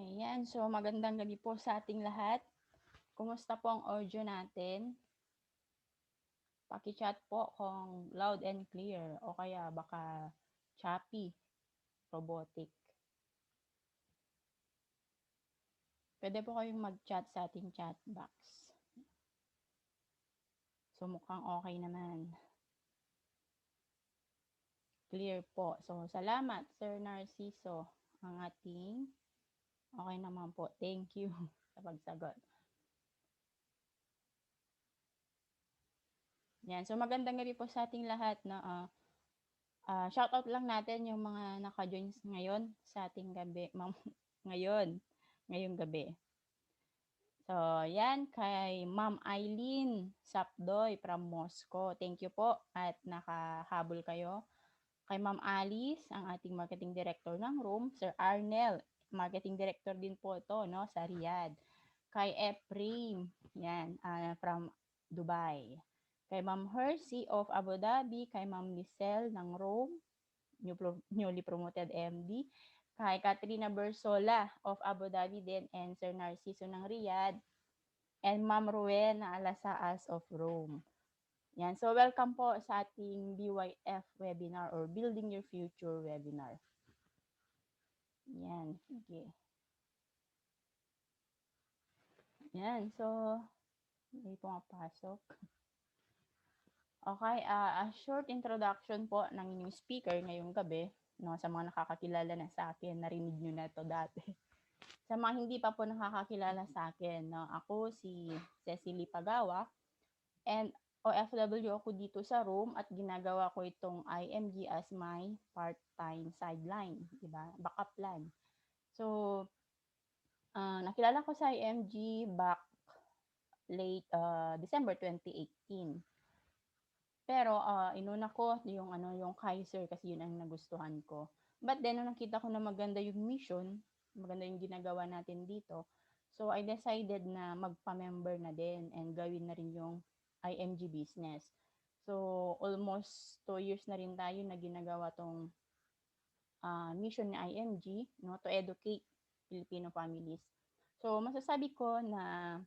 Ayan, so magandang gabi po sa ating lahat. Kumusta po ang audio natin? Paki-chat po kung loud and clear o kaya baka choppy, robotic. Pwede po kayong mag-chat sa ating chat box. So mukhang okay naman. Clear po. So salamat Sir Narciso. Ang ating okay naman po. Thank you sa pagsagot. Yan. So magandang gabi po sa ating lahat. Shoutout lang natin yung mga naka-join ngayon sa ating gabi. Ngayong gabi. So, yan kay Ma'am Eileen Sapdoy from Moscow. Thank you po at nakahabol kayo. Kay Ma'am Alice, ang ating marketing director ng room. Sir Arnel, marketing director din po ito, no, sa Riyadh. Kay Ephraim, yan, from Dubai. Kay Ma'am Hershey of Abu Dhabi. Kay Ma'am Lisel ng Rome, newly promoted MD. Kay Katrina Bersola of Abu Dhabi din and Sir Narciso ng Riyadh. And Ma'am Rowena Alasaas of Rome. Yan. So, welcome po sa ating BYF webinar or Building Your Future webinar. Yan. Sige. Yan. So, may pumapasok. Okay. A short introduction po ng inyong speaker ngayong gabi. No, sa mga nakakakilala na sa akin, narinig nyo na to dati. Sa mga hindi pa po nakakakilala sa akin, no, ako si Cecily Pagawa and OFW ako dito sa Rome at ginagawa ko itong IMG as my part-time sideline, di ba? Backup plan. So, nakilala ko sa IMG back late December 2018. Pero inuna ko yung Kaiser kasi yun ang nagustuhan ko. But then nung nakita ko na maganda yung mission, maganda yung ginagawa natin dito, so I decided na magpa-member na din and gawin na rin yung IMG business. So almost 2 years na rin tayo na ginagawa tong mission ni IMG, no, to educate Filipino families. So masasabi ko na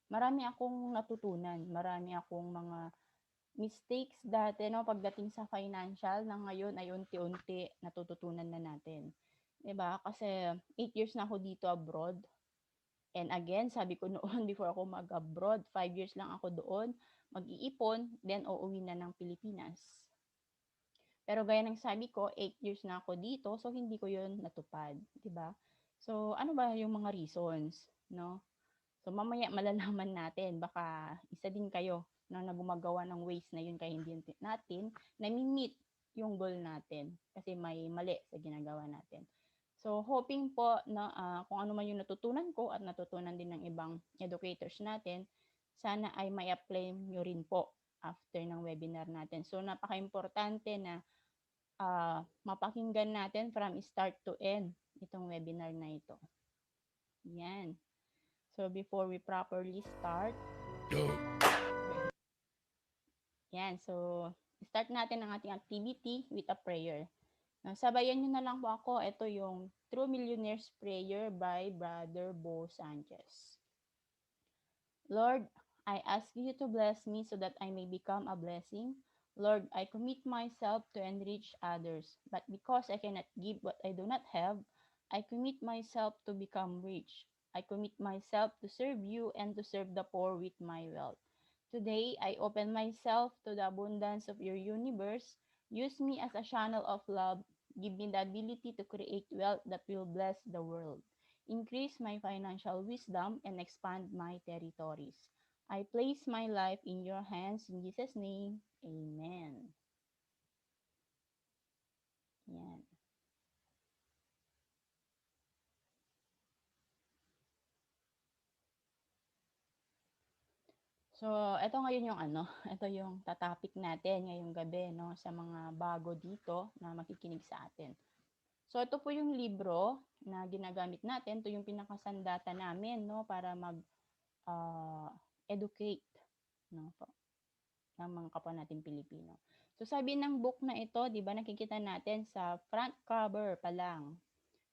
marami akong natutunan, marami akong mga mistakes dati, no, pagdating sa financial na ngayon ay unti-unti natututunan na natin. 'Di ba? Kasi 8 years na ako dito abroad. And again, sabi ko noon before ako mag-abroad, 5 years lang ako doon, mag-iipon, then uuwi na ng Pilipinas. Pero gaya ng sabi ko, 8 years na ako dito, so hindi ko 'yun natupad, 'di ba? So, ano ba yung mga reasons, no? So mamaya malalaman natin, baka isa din kayo no, na gumagawa ng ways na yun kaya hindi natin nami-meet yung goal natin kasi may mali sa ginagawa natin. So hoping po na kung ano man yung natutunan ko at natutunan din ng ibang educators natin, sana ay may apply nyo rin po after ng webinar natin. So napaka-importante na mapakinggan natin from start to end itong webinar na ito. Yan. So before we properly start, yan, so start natin ang ating activity with a prayer. Sabayan nyo na lang po ako, ito yung True Millionaire's Prayer by Brother Bo Sanchez. Lord, I ask you to bless me so that I may become a blessing. Lord, I commit myself to enrich others, but because I cannot give what I do not have, I commit myself to become rich. I commit myself to serve you and to serve the poor with my wealth. Today, I open myself to the abundance of your universe. Use me as a channel of love. Give me the ability to create wealth that will bless the world. Increase my financial wisdom and expand my territories. I place my life in your hands in Jesus' name. Amen. Yan. So, ito ngayon yung ito yung tatapik natin ngayong gabi, no, sa mga bago dito na makikinig sa atin. So, ito po yung libro na ginagamit natin. Ito yung pinakasandata namin, no, para mag-educate, no, po, ng mga kapwa natin Pilipino. So, sabi ng book na ito, di ba, nakikita natin sa front cover pa lang,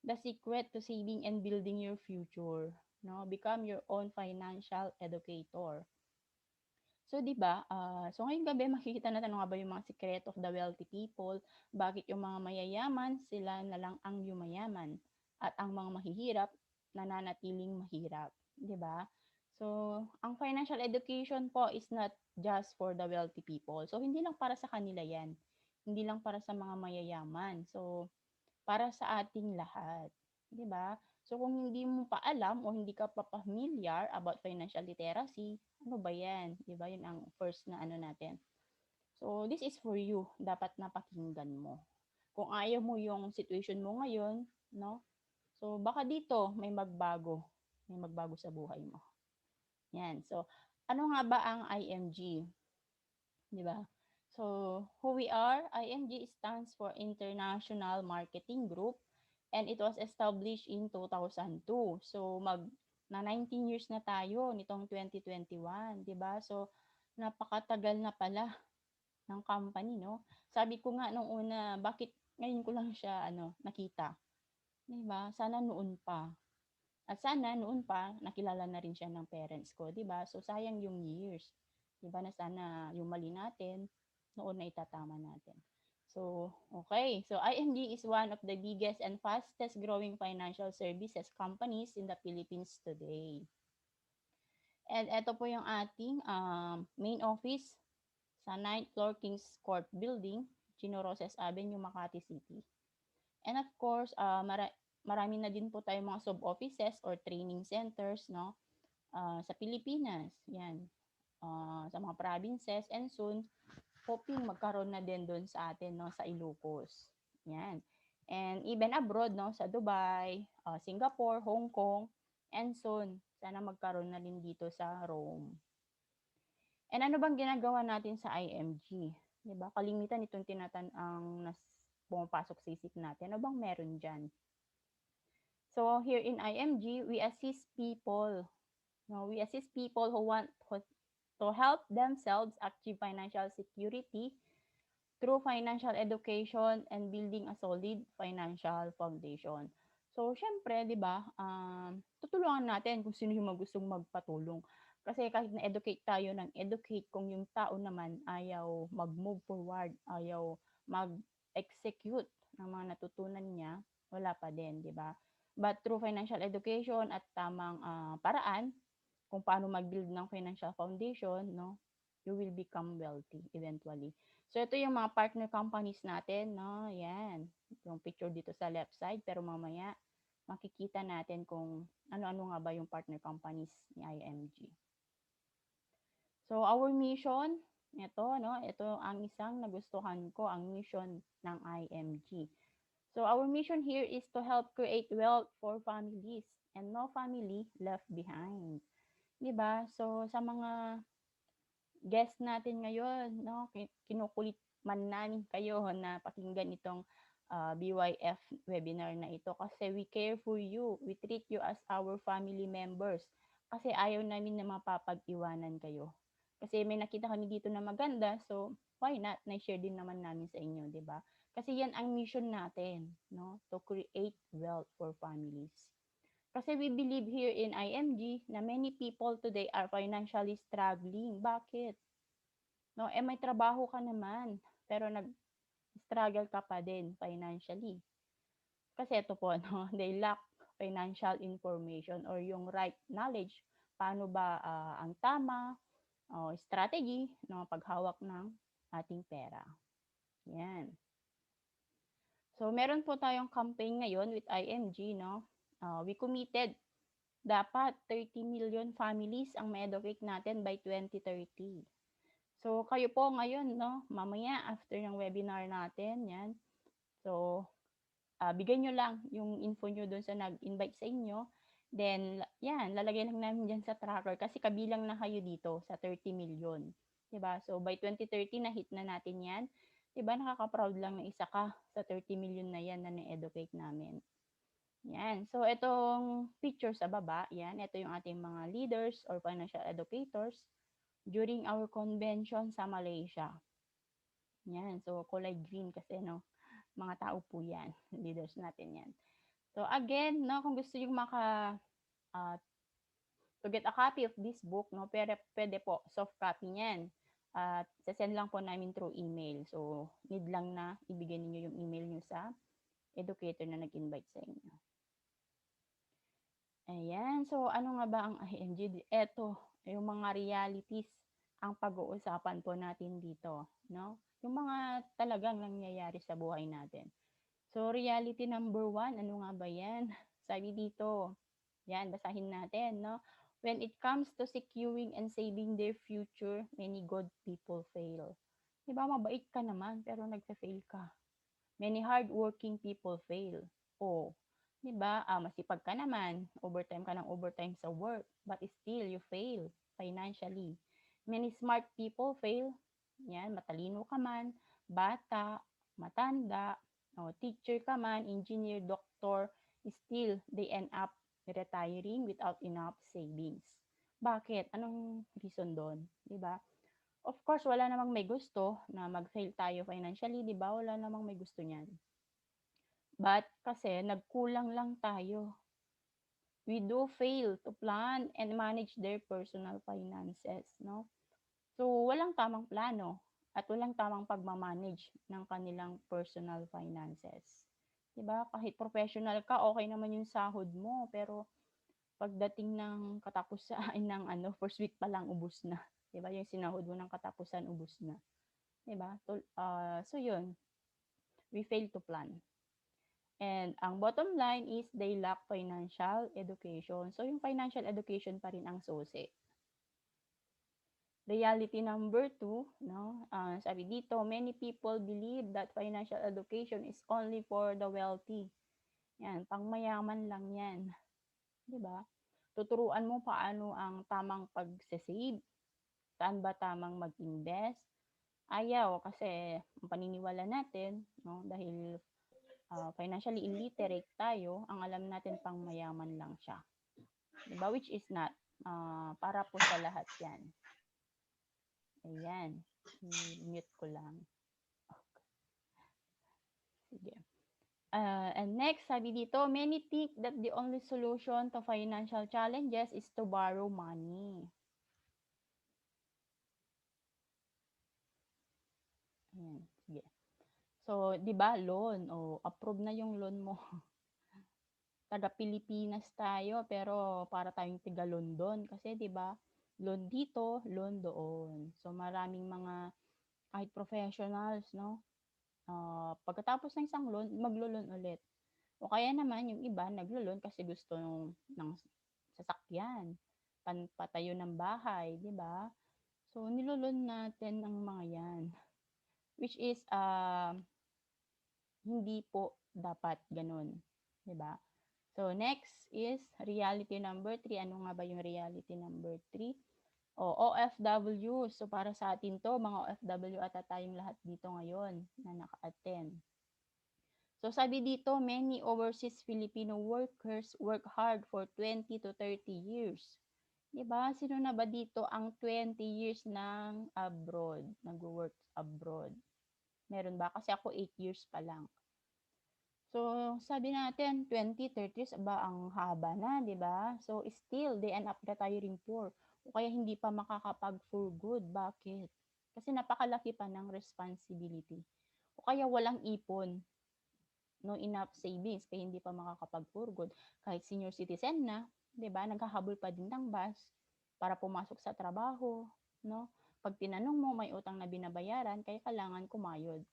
the secret to saving and building your future. No, become your own financial educator. So, 'di ba, so ngayong gabi makikita natin ano nga ba yung mga sikreto of the wealthy people, bakit yung mga mayayaman sila na lang ang yumayaman at ang mga mahihirap nananatiling mahirap, 'di ba? So, ang financial education po is not just for the wealthy people. So, hindi lang para sa kanila 'yan. Hindi lang para sa mga mayayaman. So, para sa ating lahat, 'di ba? So kung hindi mo pa alam o hindi ka pa familiar about financial literacy, ano ba 'yan, 'di ba? 'Yun ang first na ano natin. So this is for you, dapat na pakinggan mo. Kung ayaw mo yung situation mo ngayon, no? So baka dito may magbago sa buhay mo. 'Yan. So ano nga ba ang IMG, 'di ba? So who we are, IMG stands for International Marketing Group and it was established in 2002. So na 19 years na tayo nitong 2021, 'di ba? So napakatagal na pala ng company, no? Sabi ko nga nung una, bakit ngayon ko lang siya nakita, 'di ba? Sana noon pa. At sana noon pa nakilala na rin siya ng parents ko, 'di ba? So sayang yung years. 'Di ba na sana yung mali natin noon na itatama natin. So, okay. So IMG is one of the biggest and fastest growing financial services companies in the Philippines today. And ito po yung ating main office sa 9th floor Kings Court Building, Chino Roces Avenue, Makati City. And of course, marami na din po tayong mga sub-offices or training centers, no? Sa Pilipinas, yan. Sa mga provinces and soon, hoping magkaroon na din doon sa atin, no? Sa Ilocos. Yan. And even abroad, no? Sa Dubai, Singapore, Hong Kong, and soon, sana magkaroon na din dito sa Rome. And ano bang ginagawa natin sa IMG? 'Di ba? Kalimitan itong ang pumapasok sa isip natin. Ano bang meron diyan? So here in IMG, we assist people. No, we assist people who want to help themselves achieve financial security through financial education and building a solid financial foundation. So, syempre, di ba, tutulungan natin kung sino yung gustong magpatulong. Kasi kahit na-educate tayo ng educate, kung yung tao naman ayaw mag-move forward, ayaw mag-execute ng mga natutunan niya, wala pa din, di ba? But through financial education at tamang paraan, kung paano mag-build ng financial foundation, no, you will become wealthy eventually. So, ito yung mga partner companies natin, no? Yan. Yung picture dito sa left side, pero mamaya makikita natin kung ano-ano nga ba yung partner companies ni IMG. So, our mission, ito, no? Ito ang isang nagustuhan ko, ang mission ng IMG. So, our mission here is to help create wealth for families and no family left behind. 'Di ba? So, sa mga guest natin ngayon, no, kinukulit man namin kayo na pakinggan itong BYF webinar na ito kasi we care for you. We treat you as our family members kasi ayaw namin na mapapag-iwanan kayo. Kasi may nakita kami dito na maganda, so why not? Na-share din naman namin sa inyo, 'di ba? Kasi yan ang mission natin, no? To create wealth for families. Kasi we believe here in IMG na many people today are financially struggling. Bakit? No, may trabaho ka naman, pero nag-struggle ka pa din financially. Kasi ito po, no, they lack financial information or yung right knowledge. Paano ba ang tama strategy ng paghawak ng ating pera. Yan. So, meron po tayong campaign ngayon with IMG, no? We committed dapat 30 million families ang ma-educate natin by 2030. So, kayo po ngayon, no, mamaya after ng webinar natin, yan. So, bigyan nyo lang yung info nyo doon sa nag-invite sa inyo. Then, yan, lalagay lang namin dyan sa tracker kasi kabilang na kayo dito sa 30 million. 'Di ba? So, by 2030, na-hit na natin yan. 'Di ba? Nakaka-proud lang na isa ka sa 30 million na yan na na-educate namin. Yan. So, itong picture sa baba, yan, ito yung ating mga leaders or financial educators during our convention sa Malaysia. Yan. So, kulay green kasi, no, mga tao po yan. Leaders natin yan. So again 'no, kung gusto yung ah, to get a copy of this book 'no, puwede po soft copy niyan at se-send lang po namin through email. So need lang na ibigay ninyo yung email niyo sa educator na nag-invite sa inyo. Ayan, so ano nga ba ang ING? Eto, yung mga realities ang pag-uusapan po natin dito 'no, yung mga talagang nangyayari sa buhay natin. So reality number 1, ano nga ba 'yan? Sabi dito, 'yan basahin natin 'no. When it comes to securing and saving their future, many good people fail. 'Di ba mabait ka naman pero nagfe-fail ka. Many hardworking people fail. Oh, 'di ba, masipag ka naman, overtime ka ng overtime sa work, but still you fail financially. Many smart people fail. 'Yan, matalino ka man, bata, matanda, o teacher ka man, engineer, doktor, still they end up retiring without enough savings. Bakit? Anong reason do'n, 'di ba? Of course, wala namang may gusto na mag-fail tayo financially, 'di ba? Wala namang may gusto niyan. But kasi nagkulang lang tayo. We do fail to plan and manage their personal finances, no? So, walang tamang plano at walang tamang pagma-manage ng kanilang personal finances. 'Di ba? Kahit professional ka, okay naman yung sahod mo, pero pagdating ng katapusan ng ano, first week pa lang ubos na. 'Di ba? Yung sinahod mo ng katapusan ubos na. 'Di ba? So yun, we fail to plan. And ang bottom line is they lack financial education. So yung financial education pa rin ang susi. Reality number 2, no? Sabi dito, many people believe that financial education is only for the wealthy. Yan, pangmayaman lang yan. 'Di ba? Tuturuan mo paano ang tamang pagse-save, saan ba tamang mag-invest. Ayaw kasi ang paniniwala natin, no, dahil financially illiterate tayo, ang alam natin pang mayaman lang siya. 'Di ba? Which is not. Para po sa lahat 'yan. Ayan. I-mute ko lang. Sige. And next, sabi dito, many think that the only solution to financial challenges is to borrow money. Ayan, sige. So, 'di ba, loan, approve na yung loan mo. Taga Pilipinas tayo, pero para tayong tiga London kasi 'di ba, loan dito, loan doon. So, maraming mga kahit professionals 'no, pagkatapos ng isang loan, maglo-loan ulit. O kaya naman yung iba naglo-loan kasi gusto ng sasakyan, patayo ng bahay, 'di ba? So, nilo-loan natin ang mga 'yan, which is, hindi po dapat gano'n, 'di ba? So, next is reality number 3. Ano nga ba yung reality number 3? OFW. So, para sa atin 'to, mga OFW ata tayong lahat dito ngayon na naka-attend. So, sabi dito, many overseas Filipino workers work hard for 20 to 30 years. 'Di ba? Sino na ba dito ang 20 years ng abroad, nagwo-work abroad? Meron ba? Kasi ako 8 years pa lang. So, sabi natin 20, 30 years, aba ang haba na, 'di ba? So, still they end up retiring poor o kaya hindi pa makakapag-for good. Bakit? Kasi napakalaki pa ng responsibility o kaya walang ipon, no enough savings kaya hindi pa makakapag-for good. Kahit senior citizen na, 'di ba? Naghahabol pa din ng bus para pumasok sa trabaho, no? Pag tinanong mo, may utang na binabayaran kaya kailangan kumayod.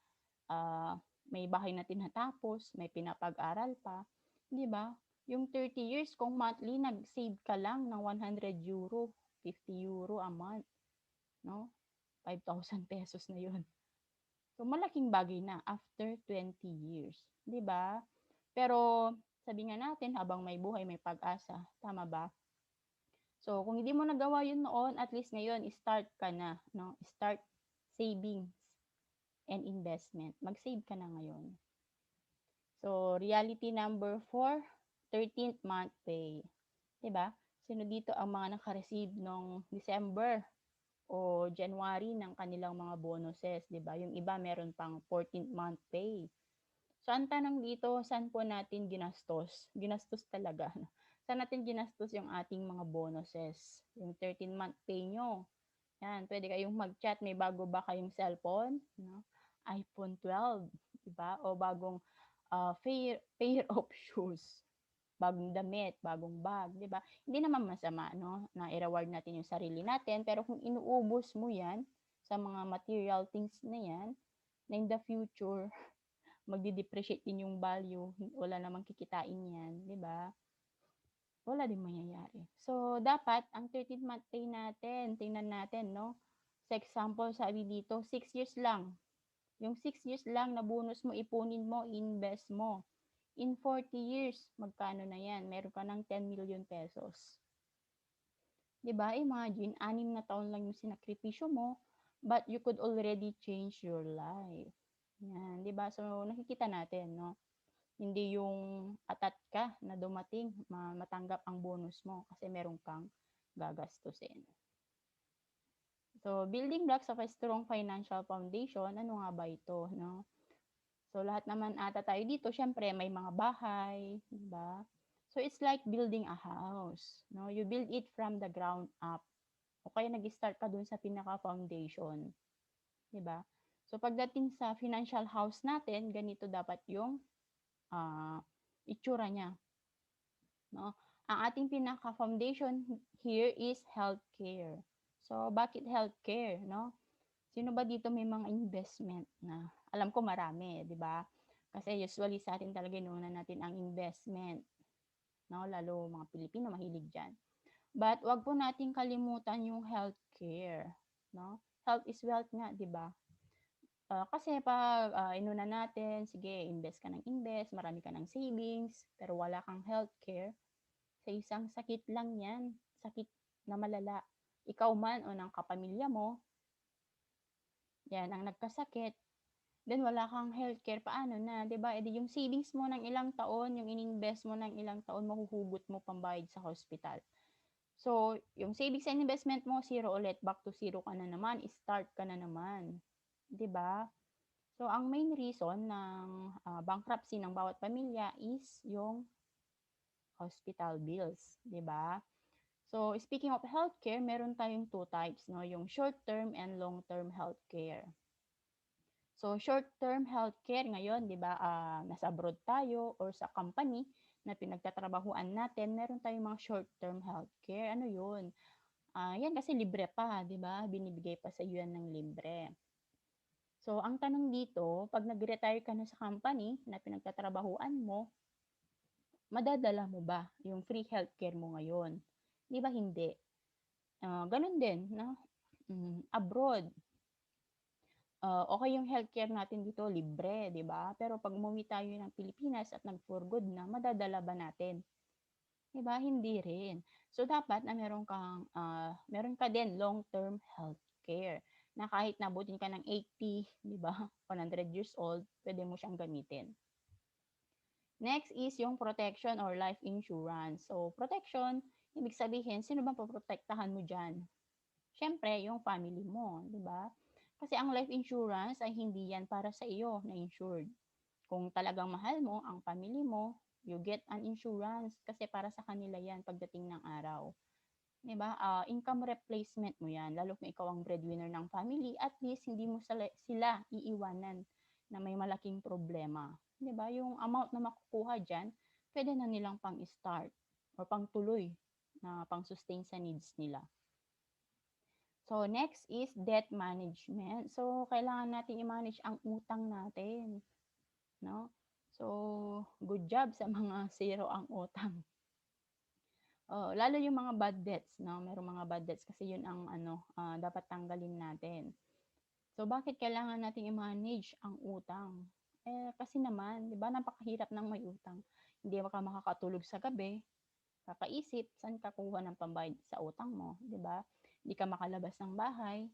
May bahay na tinatapos, may pinapag-aral pa, 'di ba? Yung 30 years kung monthly nag-save ka lang ng €100, €50 a month, no? ₱5,000 na 'yun. So malaking bagay na after 20 years, 'di ba? Pero sabi nga natin habang may buhay may pag-asa, tama ba? So kung hindi mo nagawa 'yun noon, at least ngayon start ka na, no? Start savings and investment. Mag-save ka na ngayon. So, reality number 4, 13th month pay. 'Di ba? Sino dito ang mga naka-receive nung December o January ng kanilang mga bonuses, 'di ba? Yung iba meron pang 14th month pay. So, ang tanong dito, saan po natin ginastos? Ginastos talaga 'no. Saan natin ginastos yung ating mga bonuses, yung 13-month pay niyo, 'yan puwede kayong mag-chat, may bago ba kayong cellphone 'no, iPhone 12, 'di ba, o bagong, pair of shoes, bagong damit, bagong bag, 'di ba? Hindi naman masama 'no, na i-reward natin yung sarili natin, pero kung inuubos mo 'yan sa mga material things na 'yan, na in the future magde-depreciate din yung value, wala namang kikitain 'yan, 'di ba? Wala din mangyayari. So, dapat ang 13th month pay natin, tingnan natin 'no. Sa example sabi dito 6 years lang, yung 6 years lang na bonus mo ipunin mo, i-invest mo. In 40 years magkano na 'yan, meron ka ng 10 million pesos. 'Di ba, imagine 6 na taon lang yung sinakripisyo mo, but you could already change your life. 'Yan, 'di ba? So, nakikita natin 'no, hindi yung atat ka na dumating matanggap ang bonus mo kasi meron kang gagastusin. So, building blocks of a strong financial foundation, ano nga ba ito 'no? So, lahat naman ata tayo dito siyempre may mga bahay, 'di ba? So, it's like building a house 'no, you build it from the ground up o kaya nag-start ka dun sa pinaka-foundation, 'di ba? So, pagdating sa financial house natin, ganito dapat yung, ah, itsura niya 'no. Ang ating pinaka-foundation here is healthcare. So, bakit healthcare 'no? Sino ba dito may mga investment na alam ko marami, 'di ba? Kasi usually sa atin talaga inuuna natin ang investment 'no, lalo mga Pilipino mahilig diyan. But 'wag po nating kalimutan yung healthcare 'no. Health is wealth nga, 'di ba? Kasi 'pag, inuna natin, sige invest ka ng invest, marami ka ng savings, pero wala kang healthcare, sa isang sakit lang 'yan, sakit na malala. Ikaw man o ng kapamilya mo, 'yan ang nagkasakit, then wala kang healthcare, paano na, 'di ba? Eh, di yung savings mo ng ilang taon, yung ininvest mo ng ilang taon, mahuhugot mo pambayad sa hospital. So, yung savings and investment mo, zero ulit, back to zero ka na naman, start ka na naman, 'di ba? So, ang main reason ng, bankruptcy ng bawat pamilya is yung hospital bills, 'di ba? So, speaking of healthcare, meron tayong two types 'no, yung short-term and long-term healthcare. So, short-term healthcare ngayon 'di ba, nasa abroad tayo or sa company na pinagtatrabahuan natin, meron tayong mga short-term healthcare. Ano 'yun? 'Yan kasi libre pa 'di ba, binibigay pa sa'yo 'yan ng libre. So, ang tanong dito, 'pag nag-retire ka na sa company na pinagtatrabahuan mo, madadala mo ba yung free healthcare mo ngayon? 'Di ba hindi? Gano'n din 'no, abroad. Okey yung healthcare natin dito libre, 'di ba? Pero 'pag umuwi tayo ng Pilipinas at nag-for good na, madadala ba natin? 'Di ba, hindi rin. So, dapat na meron ka din long-term healthcare na kahit na abutin ka ng 80, 'di ba, 100 years old, puwede mo siyang gamitin. Next is yung protection or life insurance. So, protection, ibig sabihin sino bang poprotektahan mo diyan? Siyempre yung family mo, 'di ba? Kasi ang life insurance ay hindi 'yan para sa iyo na insured. Kung talagang mahal mo ang family mo, you get an insurance kasi para sa kanila 'yan pagdating ng araw, 'di ba? Income replacement mo 'yan lalo kung ikaw ang breadwinner ng family, at least hindi mo sila iiwanan na may malaking problema, 'di ba? Yung amount na makukuha diyan, puwede na nilang pang-start or pangtuloy na pang-sustain sa needs nila. So, next is debt management. So, kailangan natin i-manage ang utang natin, 'no? So, good job sa mga zero ang utang. Oo, lalo yung mga bad debts, 'no? Merong mga bad debts kasi yun ang ano, dapat tanggalin natin. So, bakit kailangan nating i-manage ang utang? Eh, kasi naman 'di ba napakahirap ng may utang. Hindi ka makakatulog sa gabi, kakaisip saan ka kukuha ng pambayad sa utang mo, 'di ba? Hindi ka makalabas ng bahay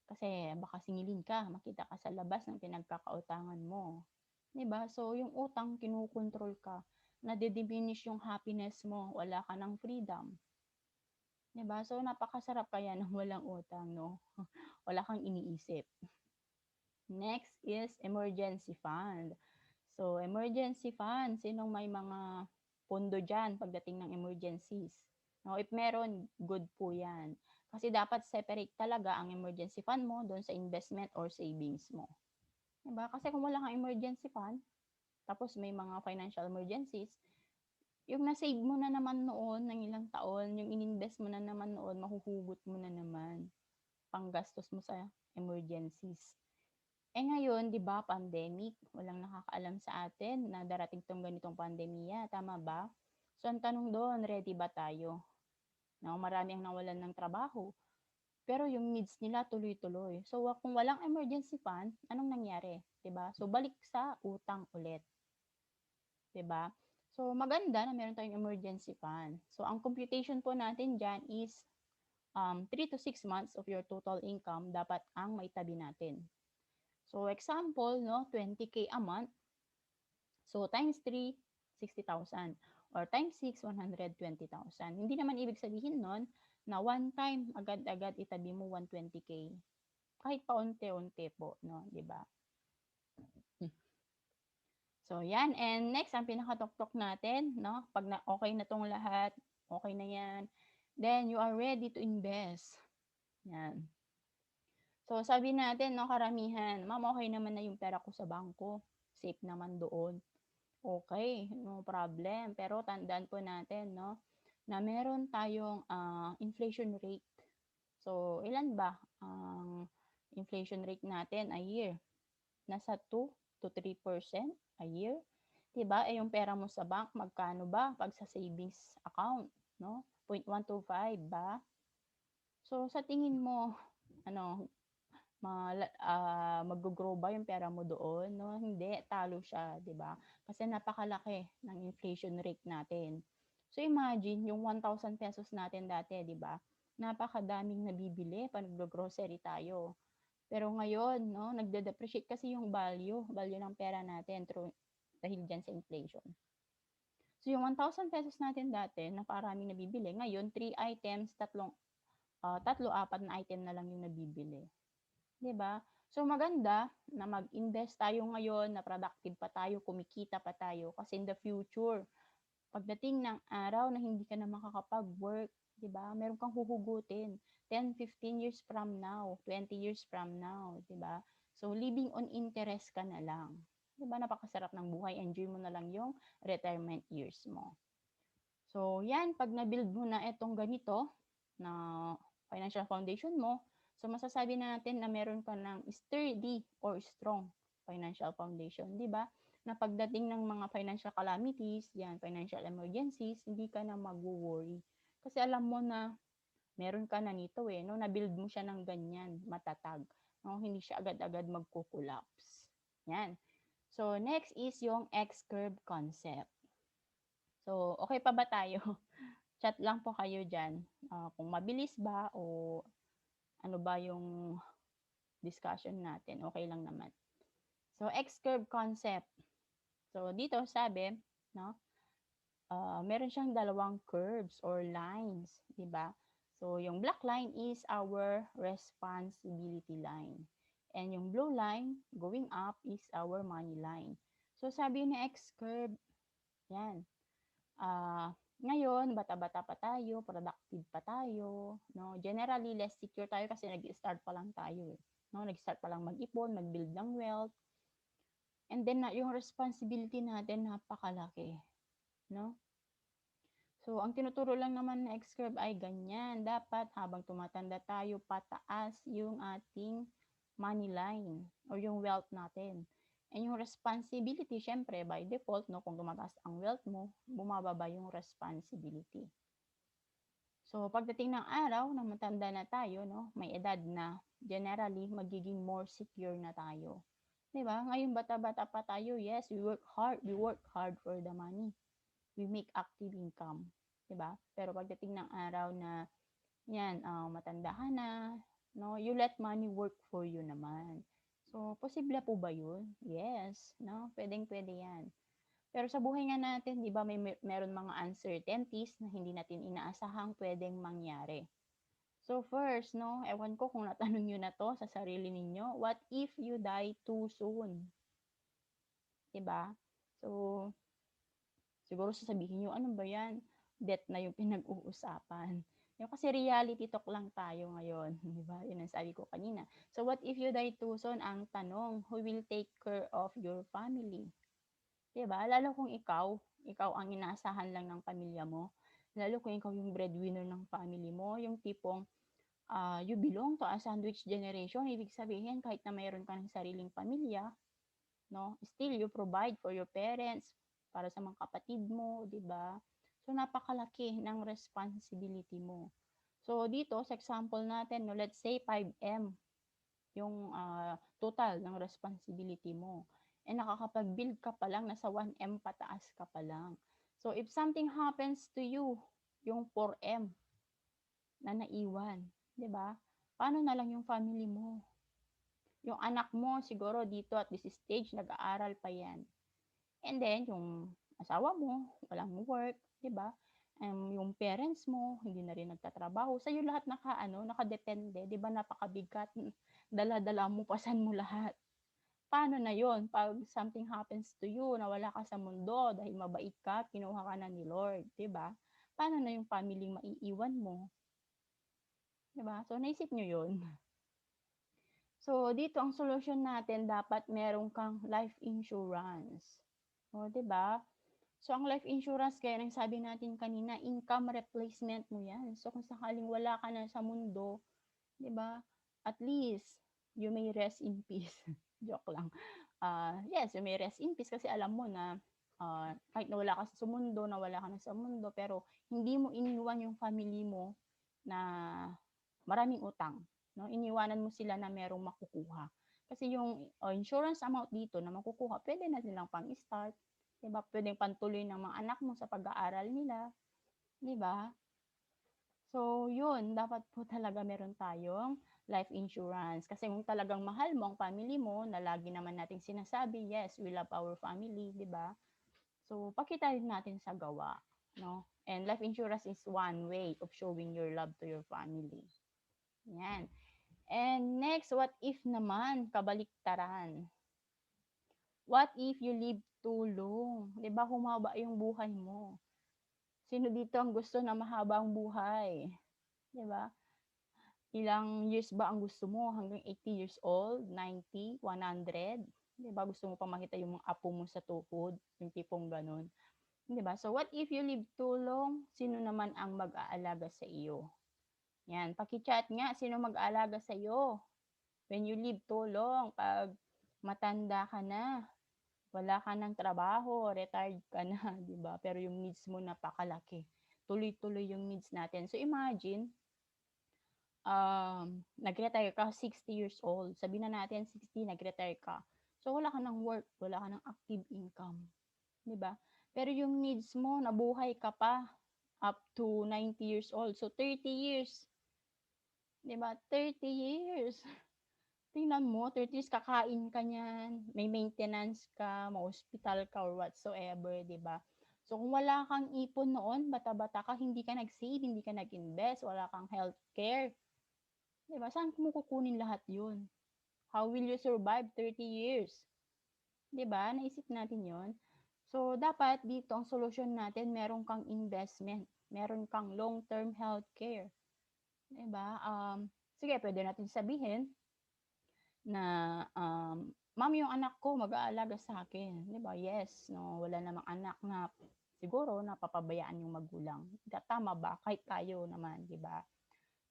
kasi baka singilin ka, makita ka sa labas ng pinagkakautangan mo, 'di ba? So, yung utang kinokontrol ka, nade-diminish yung happiness mo, wala ka ng freedom, 'di ba? So, napakasarap kaya ng walang utang 'no, wala kang iniisip. Next is emergency fund. So, emergency fund, sinong may mga pondo diyan pagdating ng emergencies? No, if meron, good po 'yan. Kasi dapat separate talaga ang emergency fund mo doon sa investment or savings mo. 'Di ba? Kasi kung wala kang emergency fund, tapos may mga financial emergencies, yung na-save mo na naman noon ng ilang taon, yung ininvest mo na naman noon, mahuhugot mo na naman, panggastos mo sa emergencies. Eh ngayon, 'di ba, pandemic, walang nakakaalam sa atin na darating 'tong ganitong pandemya, tama ba? So ang tanong doon, ready ba tayo? No, marami ang nawalan ng trabaho, pero yung needs nila tuloy-tuloy. So kung walang emergency fund, anong nangyari, 'di ba? So balik sa utang ulit, 'di ba? So maganda na meron tayong emergency fund. So ang computation po natin diyan is 3 to 6 months of your total income dapat ang maitabi natin. So example, no, 20K a month. So times 3, 60,000. Or times 6, 120,000. Hindi naman ibig sabihin nun na one time agad-agad itabi mo 120K. Kahit paunti-unti po, no, 'di ba? So yan, and next ang pinakatuktok natin, no, pag okay na tong lahat, okay na yan, then you are ready to invest. Yan. So sabi natin, no, karamihan, ma'am, okay naman na yung pera ko sa bangko. Safe naman doon. Okay, no problem. Pero tandaan po natin, no, na meron tayong inflation rate. So, ilan ba ang inflation rate natin a year? Nasa 2 to 3% a year. 'Di ba? Eh yung pera mo sa bank, magkano ba pag sa savings account, no? 0.125 ba? So, sa tingin mo, ano, mag-grow ba yung pera mo doon, no? Hindi, talo siya, 'di ba? Kasi napakalaki ng inflation rate natin. So imagine yung 1,000 pesos natin dati, 'di ba? Napakadaming nabibili pag naggo-grocery tayo. Pero ngayon, no, nagde-depreciate kasi yung value ng pera natin dahil diyan sa inflation. So yung 1,000 pesos natin dati, napakaraming nabibili, ngayon 3 items, tatlo, apat na item na lang yung nabibili. 'Di ba? So maganda na mag-invest tayo ngayon, na productive pa tayo, kumikita pa tayo kasi in the future, pagdating ng araw na hindi ka na makakapag-work, 'di ba? Meron kang huhugutin 10, 15 years from now, 20 years from now, 'di ba? So living on interest ka na lang. 'Di ba? Napakasarap ng buhay. Enjoy mo na lang yung retirement years mo. So, yan, pag na-build mo na itong ganito na financial foundation mo, so masasabi na natin na meron ka ng sturdy or strong financial foundation, di ba? Na pagdating ng mga financial calamities, yan, financial emergencies, hindi ka na mag-worry. Kasi alam mo na meron ka na nito eh, no? Na-build mo siya ng ganyan, matatag. No? Hindi siya agad-agad magko-collapse. Yan. So, next is yung X-curve concept. So, okay pa ba tayo? Chat lang po kayo diyan, kung mabilis ba o ano ba yung discussion natin, okay lang naman. So, X-curve concept. So, dito sabi, no, meron siyang dalawang curves or lines, 'di ba? So, yung black line is our responsibility line. And yung blue line, going up, is our money line. So, sabi ni X-curve, yan, ngayon, bata-bata pa tayo, productive pa tayo, no? Generally, less secure tayo kasi nag-start pa lang tayo, eh, no? Nag-start pa lang mag-ipon, mag-build ng wealth. And then, yung responsibility natin napakalaki, no? So, ang tinuturo lang naman na X-curve ay ganyan. Dapat habang tumatanda tayo, pataas yung ating money line or yung wealth natin. And yung responsibility, syempre, by default, no, kung tumataas ang wealth mo, bumababa yung responsibility. So, pagdating ng araw na matanda na tayo, no, may edad na, generally, magiging more secure na tayo. 'Di ba? Ngayon, bata-bata pa tayo, yes, we work hard for the money. We make active income. 'Di ba? Pero pagdating ng araw na, yan, matanda ka na, no, you let money work for you naman. So, posible po ba yun? Yes, no? Pwedeng-pwede yan. Pero sa buhay nga natin, 'di ba, meron mga uncertainties na hindi natin inaasahang pwedeng mangyari. So first, no, ewan ko kung natanong niyo na 'to sa sarili ninyo, what if you die too soon? 'Di ba? So, siguro sasabihin niyo, "Ano ba 'yan, death na yung pinag-uusapan." Yung kasi reality talk lang tayo ngayon, 'di ba? Yun ang sabi ko kanina. So, what if you die too soon? Ang tanong, who will take care of your family? 'Di ba? Lalo kung ikaw ang inaasahan lang ng pamilya mo, lalo kung ikaw yung breadwinner ng family mo, yung tipong, you belong to a sandwich generation. Ibig sabihin kahit na mayroon ka ng sariling pamilya, 'no, still you provide for your parents, para sa mga kapatid mo, 'di ba? So, napakalaki ng responsibility mo. So, dito sa example natin 'no, let's say 5M yung, total ng responsibility mo. Eh, nakakapag-build ka pa lang, nasa 1M pataas ka pa lang. So, if something happens to you, yung 4M na naiwan, 'di ba? Paano na lang yung family mo? Yung anak mo siguro dito at this stage nag-aaral pa 'yan. And then yung asawa mo walang work, 'di ba? Yung parents mo hindi na rin nagtatrabaho, sa'yo lahat nakadepende, 'di ba napakabigat, dala-dala mo, pasan mo lahat. Paano na yon 'pag something happens to you, nawala ka sa mundo dahil mabait ka, kinuha ka na ni Lord, 'di ba? Paano na yung family maiiwan mo, 'di ba? So naisip niyo 'yun? So dito ang solusyon natin dapat meron kang life insurance. Oh, 'di ba? So, ang life insurance gaya ng sabi natin kanina, income replacement mo 'yan. So, kung sakaling wala ka na sa mundo, 'di ba, at least you may rest in peace. Joke lang. Yes, you may rest in peace kasi alam mo na, kahit nawala ka sa mundo, nawala ka na sa mundo, pero hindi mo iniwan yung family mo na maraming utang, 'no? Iniwanan mo sila na merong makukuha. Kasi yung, insurance amount dito na makukuha puwede na nilang pang-start, 'di ba? Puwedeng pantuloy ng mga anak mo sa pag-aaral nila, 'di ba? So, yun dapat po talaga meron tayong life insurance. Kasi kung talagang mahal mo ang family mo na lagi naman nating sinasabi, yes, we love our family, 'di ba? So, pakita rin natin sa gawa, 'no? And life insurance is one way of showing your love to your family. Yan. And next, what if naman kabaliktaran? What if you live too long? 'Di ba humaba yung buhay mo? Sino dito ang gusto na mahaba ang buhay? 'Di ba? Ilang years ba ang gusto mo? Hanggang 80 years old, 90, 100? 'Di ba gusto mo pa makita yung mga apo mo sa tuhod, yung tipong gano'n, 'di ba? So what if you live too long? Sino naman ang mag-aalaga sa iyo? Yan, paki-chat nga sino mag-aalaga sa iyo when you live too long, 'pag matanda ka na, wala ka ng trabaho, retired ka na, 'di ba? Pero yung needs mo napakalaki. Tuloy-tuloy yung needs natin. So imagine, nag-retire ka 60 years old. Sabihin na natin 60 nag-retire ka. So wala ka ng work, wala ka ng active income, 'di ba? Pero yung needs mo nabuhay ka pa up to 90 years old. So 30 years, 'di ba? 30 years. Tingnan mo, 30 years kakain ka niyan, may maintenance ka, ma-ospital ka or whatsoever, 'di ba? So kung wala kang ipon noon, bata-bata ka, hindi ka nag-save, hindi ka nag-invest, wala kang healthcare, 'di ba? Saan mo kukunin lahat 'yun? How will you survive 30 years? 'Di ba? Naisip natin 'yon. So dapat dito ang solusyon natin, meron kang investment, meron kang long-term healthcare, 'di ba? Sige puwede natin sabihin na, "Ma'am, yung anak ko mag-aalaga sa akin." 'Di ba? Yes, 'no, wala namang anak na siguro napapabayaan yung magulang. Tama ba? Kahit tayo naman, 'di ba?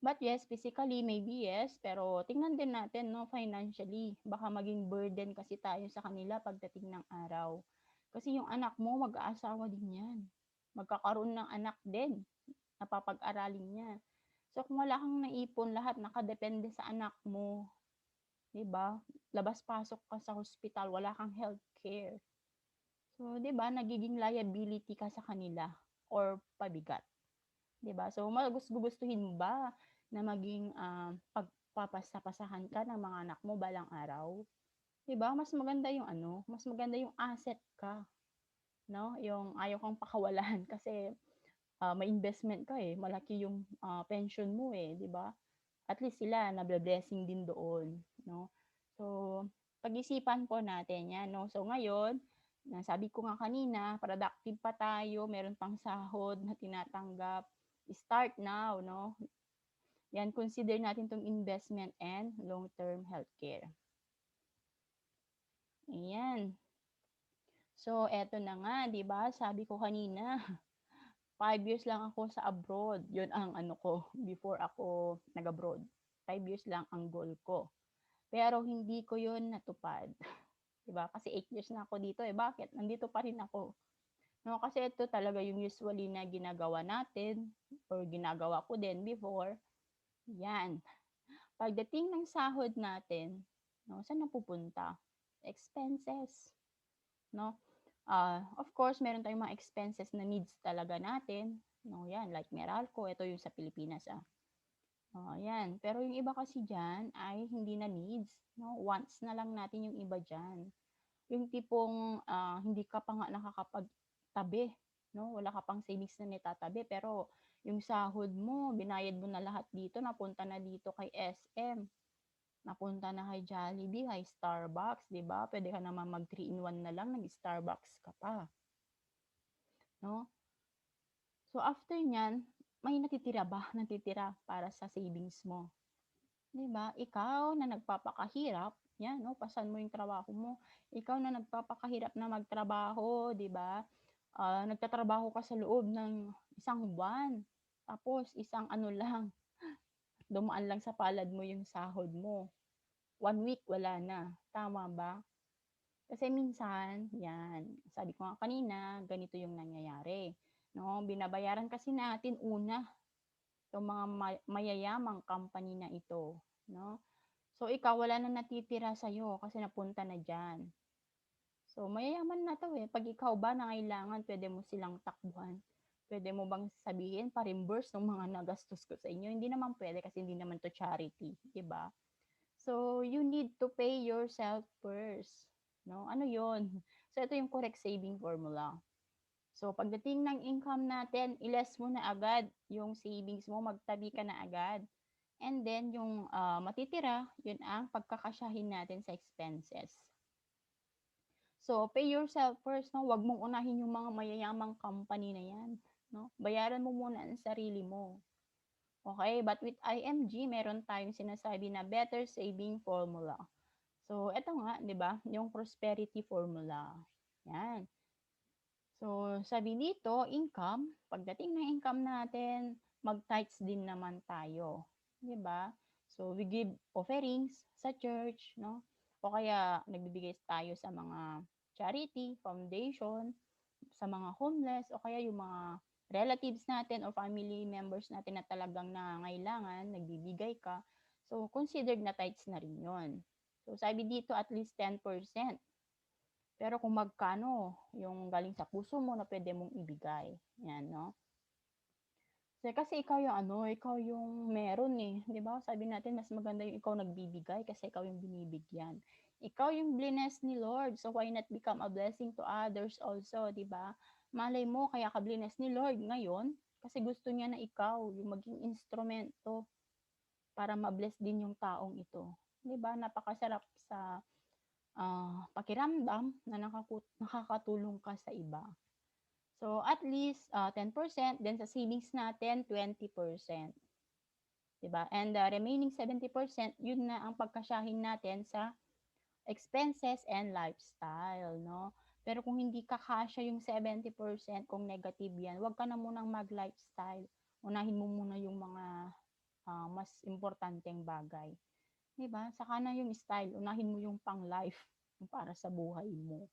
But yes, physically maybe yes, pero tingnan din natin 'no, financially. Baka maging burden kasi tayo sa kanila pagdating ng araw. Kasi yung anak mo mag-aasawa din 'yan. Magkakaroon ng anak din na papag-aralin niya. So kung wala kang naipon, lahat nakadepende sa anak mo, 'di ba? Labas-pasok ka sa hospital, wala kang healthcare. So 'di ba, nagiging liability ka sa kanila or pabigat. 'Di ba? So gugustuhin mo ba na maging, pagpapasa-pasahan ka ng mga anak mo balang araw? 'Di ba mas maganda yung mas maganda yung asset ka, 'no? Yung ayaw kang pakawalan kasi, may investment ka, eh, malaki yung, pension mo, eh, 'di ba? At least sila nable-blessing din doon, 'no? So, pag-isipan po natin 'yan, 'no? So ngayon, Sabi ko nga kanina, productive pa tayo, meron pang sahod na tinatanggap. Start now, no? Yan, consider natin 'tong investment and long-term healthcare. Ayan. So, eto na nga, 'di ba, sabi ko kanina, 5 years lang ako sa abroad. 'Yun ang ano ko, before ako nag-abroad. 5 years lang ang goal ko. Pero hindi ko 'yun natupad, 'di ba? Kasi 8 years na ako dito, eh, bakit nandito pa rin ako, 'no? Kasi ito talaga yung usually na ginagawa natin or ginagawa ko din before, 'yan. Pagdating ng sahod natin, 'no, saan napupunta? Expenses, 'no? Of course meron tayong mga expenses na needs talaga natin, 'no, 'yan like Meralco, ito yung sa Pilipinas, 'yan. Pero yung iba kasi diyan ay hindi na needs, 'no, wants na lang natin yung iba diyan. Yung tipong, hindi ka pa nga nakakapagtabi, 'no, wala ka pang savings na naitatabi pero yung sahod mo binayad mo na lahat dito, napunta na dito kay SM, napunta na kay Jollibee, kay Starbucks, 'di ba? Puwede ka naman mag 3 in 1 na lang, nag-Starbucks ka pa, 'no? So, after niyan, may natitira para sa savings mo, 'di ba? Ikaw na nagpapakahirap, 'yan 'no, pasan mo yung trabaho mo. Ikaw na nagpapakahirap na magtrabaho, 'di ba? Nagtatrabaho ka sa loob ng isang buwan, tapos isang ano lang, dumaan lang sa palad mo yung sahod mo. 1 week wala na, tama ba? Kasi minsan, 'yan, sabi ko nga kanina, ganito yung nangyayari, 'no? Binabayaran kasi natin una 'tong mga mayayamang company na ito, 'no? So, ikaw wala na natitira sa'yo kasi napunta na diyan. So, mayayaman na 'to, eh, 'pag ikaw ba nangailangan puwede mo silang takbuhan. Puwede mo bang sabihin pa-reimburse nung mga nagastos ko sa inyo? Hindi naman puwede kasi hindi naman 'to charity, 'di ba? So, you need to pay yourself first, 'no? Ano 'yun? So, ito yung correct saving formula. So, pagdating ng income natin, i-less mo na agad yung savings mo, magtabi ka na agad. And then yung, matitira, yun ang pagkakasyahin natin sa expenses. So, pay yourself first, 'no, 'wag mong unahin yung mga mayayamang company na 'yan, 'no? Bayaran mo muna ang sarili mo, okey? But with IMG meron tayong sinasabi na better saving formula. So, eto nga, 'di ba, yung prosperity formula, 'yan. So, sabi dito, income, pagdating ng income natin, mag-tithes din naman tayo, 'di ba? So, we give offerings sa church, 'no? O kaya nagbibigay tayo sa mga charity, foundation, sa mga homeless o kaya yung mga relatives natin or family members natin na talagang nangangailangan, nagbibigay ka. So, considered na tithes na rin 'yon. So, sabi dito at least 10%. Pero kung magkano yung galing sa puso mo na puwede mong ibigay, 'yan 'no. Kasi ikaw yung ano, ikaw yung meron, eh, 'di ba? Sabi natin mas maganda yung ikaw nagbibigay kasi ikaw yung binibigyan. Ikaw yung blines ni Lord, so why not become a blessing to others also, 'di ba? Malay mo kaya ka blines ni Lord ngayon kasi gusto niya na ikaw yung maging instrumento para ma-bless din yung taong ito, 'di ba? Napakasarap sa pakiramdam na nakakatulong ka sa iba. So, at least, 10%, then sa savings natin 20%, 'di ba? And the remaining 70%, yun na ang pagkasyahin natin sa expenses and lifestyle, 'no? Pero kung hindi kakasya yung 70%, kung negative 'yan, 'wag ka na munang mag-lifestyle. Unahin mo muna yung mga, mas importanteng bagay. 'Di ba? Saka na yung style, unahin mo yung pang-life, yung para sa buhay mo,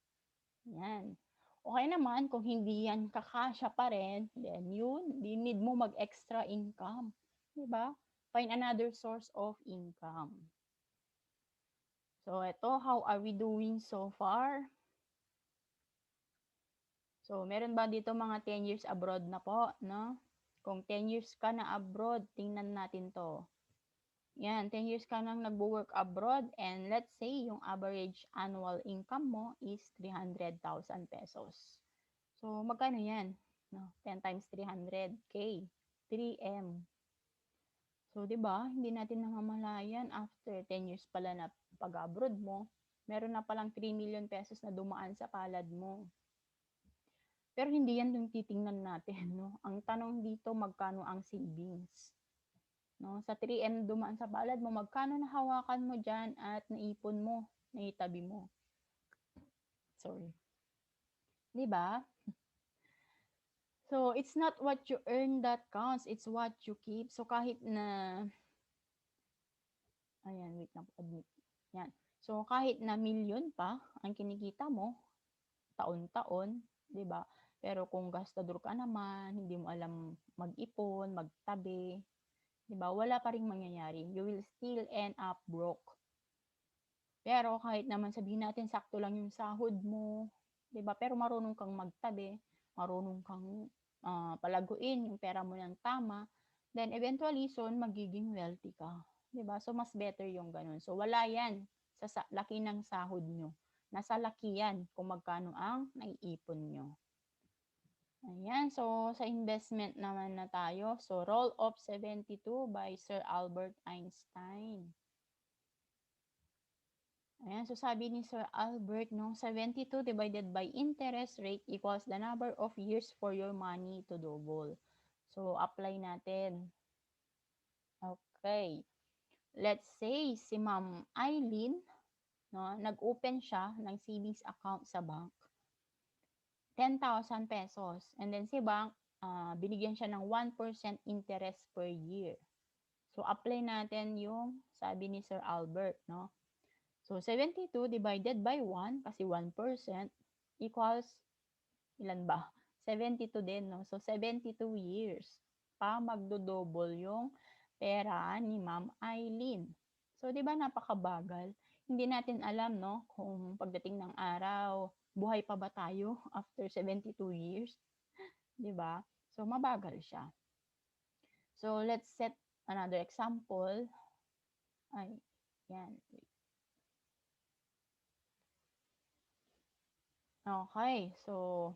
'yan. O kaya naman kung hindi yan kakasya pa rin, then yun, need mo mag-extra income, 'di ba? Find another source of income. So eto, how are we doing so far? So meron ba dito mga 10 years abroad na po, 'no? Kung 10 years ka na abroad, tingnan natin 'to. Yan, 10 years ka nang nagwo-work abroad and let's say yung average annual income mo is 300,000 pesos. So, magkano yan? No, 10 times 300K, 3M. So, 'di ba, hindi natin namamalayan after 10 years pala na pag-abroad mo, meron na palang 3 million pesos na dumaan sa palad mo. Pero hindi yan yung titingnan natin, no? Ang tanong dito, magkano ang savings? No? Sa 3M dumaan sa palad mo, magkano nahawakan mo dyan at naipon mo, naitabi mo? Sorry. Di ba? So, it's not what you earn that counts, it's what you keep. So, kahit na, ayan, wait lang, admit. Yan. So, kahit na milyon pa ang kinikita mo, taon-taon, di ba? Pero kung gastador ka naman, hindi mo alam mag-ipon, magtabi, di ba? Wala pa ring mangyayari. You will still end up broke. Pero kahit naman sabihin natin sakto lang yung sahod mo, di ba? Pero marunong kang magtabi, marunong kang palaguin yung pera mo ng tama, then eventually soon magiging wealthy ka. Di ba? So mas better yung ganun. So wala yan sa laki ng sahod nyo. Nasa laki yan kung magkano ang naiipon nyo. Ayan, so sa investment naman na tayo. So Role of 72 by Sir Albert Einstein. Ayan, so sabi ni Sir Albert, no, 72 divided by interest rate equals the number of years for your money to double. So apply natin. Okay. Let's say si Ma'am Eileen, no, nag-open siya ng savings account sa bank. 10,000 pesos. And then si bank, binigyan siya ng 1% interest per year. So, apply natin yung sabi ni Sir Albert, no? So, 72 divided by 1, kasi 1% equals, ilan ba? 72 din, no? So, 72 years pa magdo-double yung pera ni Ma'am Eileen. So, di ba napakabagal? Hindi natin alam, no, kung pagdating ng araw, buhay pa ba tayo after 72 years? Di ba? So, mabagal siya. So, let's set another example. Ay, yan. Okay, so,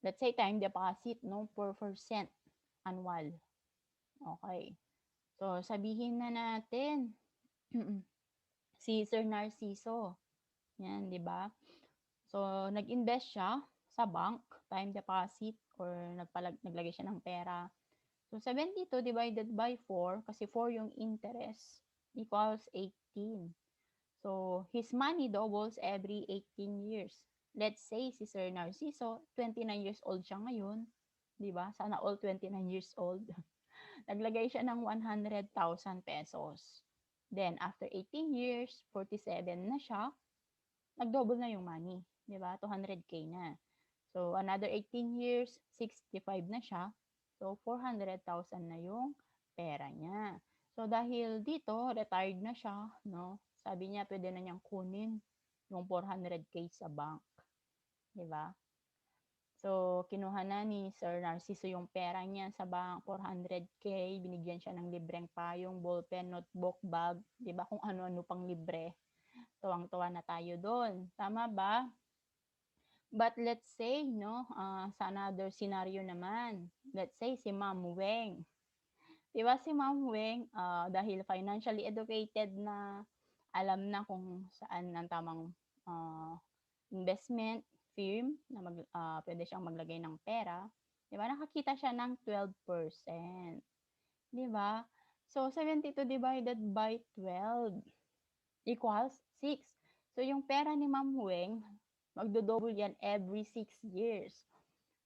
let's say time deposit, no, 4% annual. Okay. So, sabihin na natin, si Sir Narciso. Yan, di ba? So, nag-invest siya sa bank, time deposit, or naglagay siya ng pera. So, 72 divided by 4, kasi 4 yung interest, equals 18. So, his money doubles every 18 years. Let's say, si Sir Narciso, 29 years old siya ngayon. Di ba? Sana all 29 years old. Naglagay siya ng 100,000 pesos. Then, after 18 years, 47 na siya, nag-double na yung money. Di ba? 200K na. So, another 18 years, 65 na siya. So, 400,000 na yung pera niya. So, dahil dito, retired na siya, no? Sabi niya, pwede na niyang kunin yung 400K sa bank. Di ba? So, kinuha na ni Sir Narciso yung pera niya sa bank, 400K, binigyan siya ng libreng payong, ballpen, notebook, bag, di ba, kung ano-ano pang libre. Tuwang-tuwa na tayo doon. Tama ba? But let's say, no, sa another scenario naman, let's say si Ma'am Weng. Di ba si Ma'am Weng, dahil financially educated na, alam na kung saan ang tamang investment firm na pwede siyang maglagay ng pera, 'di ba? Nakakita siya ng 12%. 'Di ba? So 72 divided by 12 equals 6. So yung pera ni Ma'am Weng, magdo-double yan every 6 years.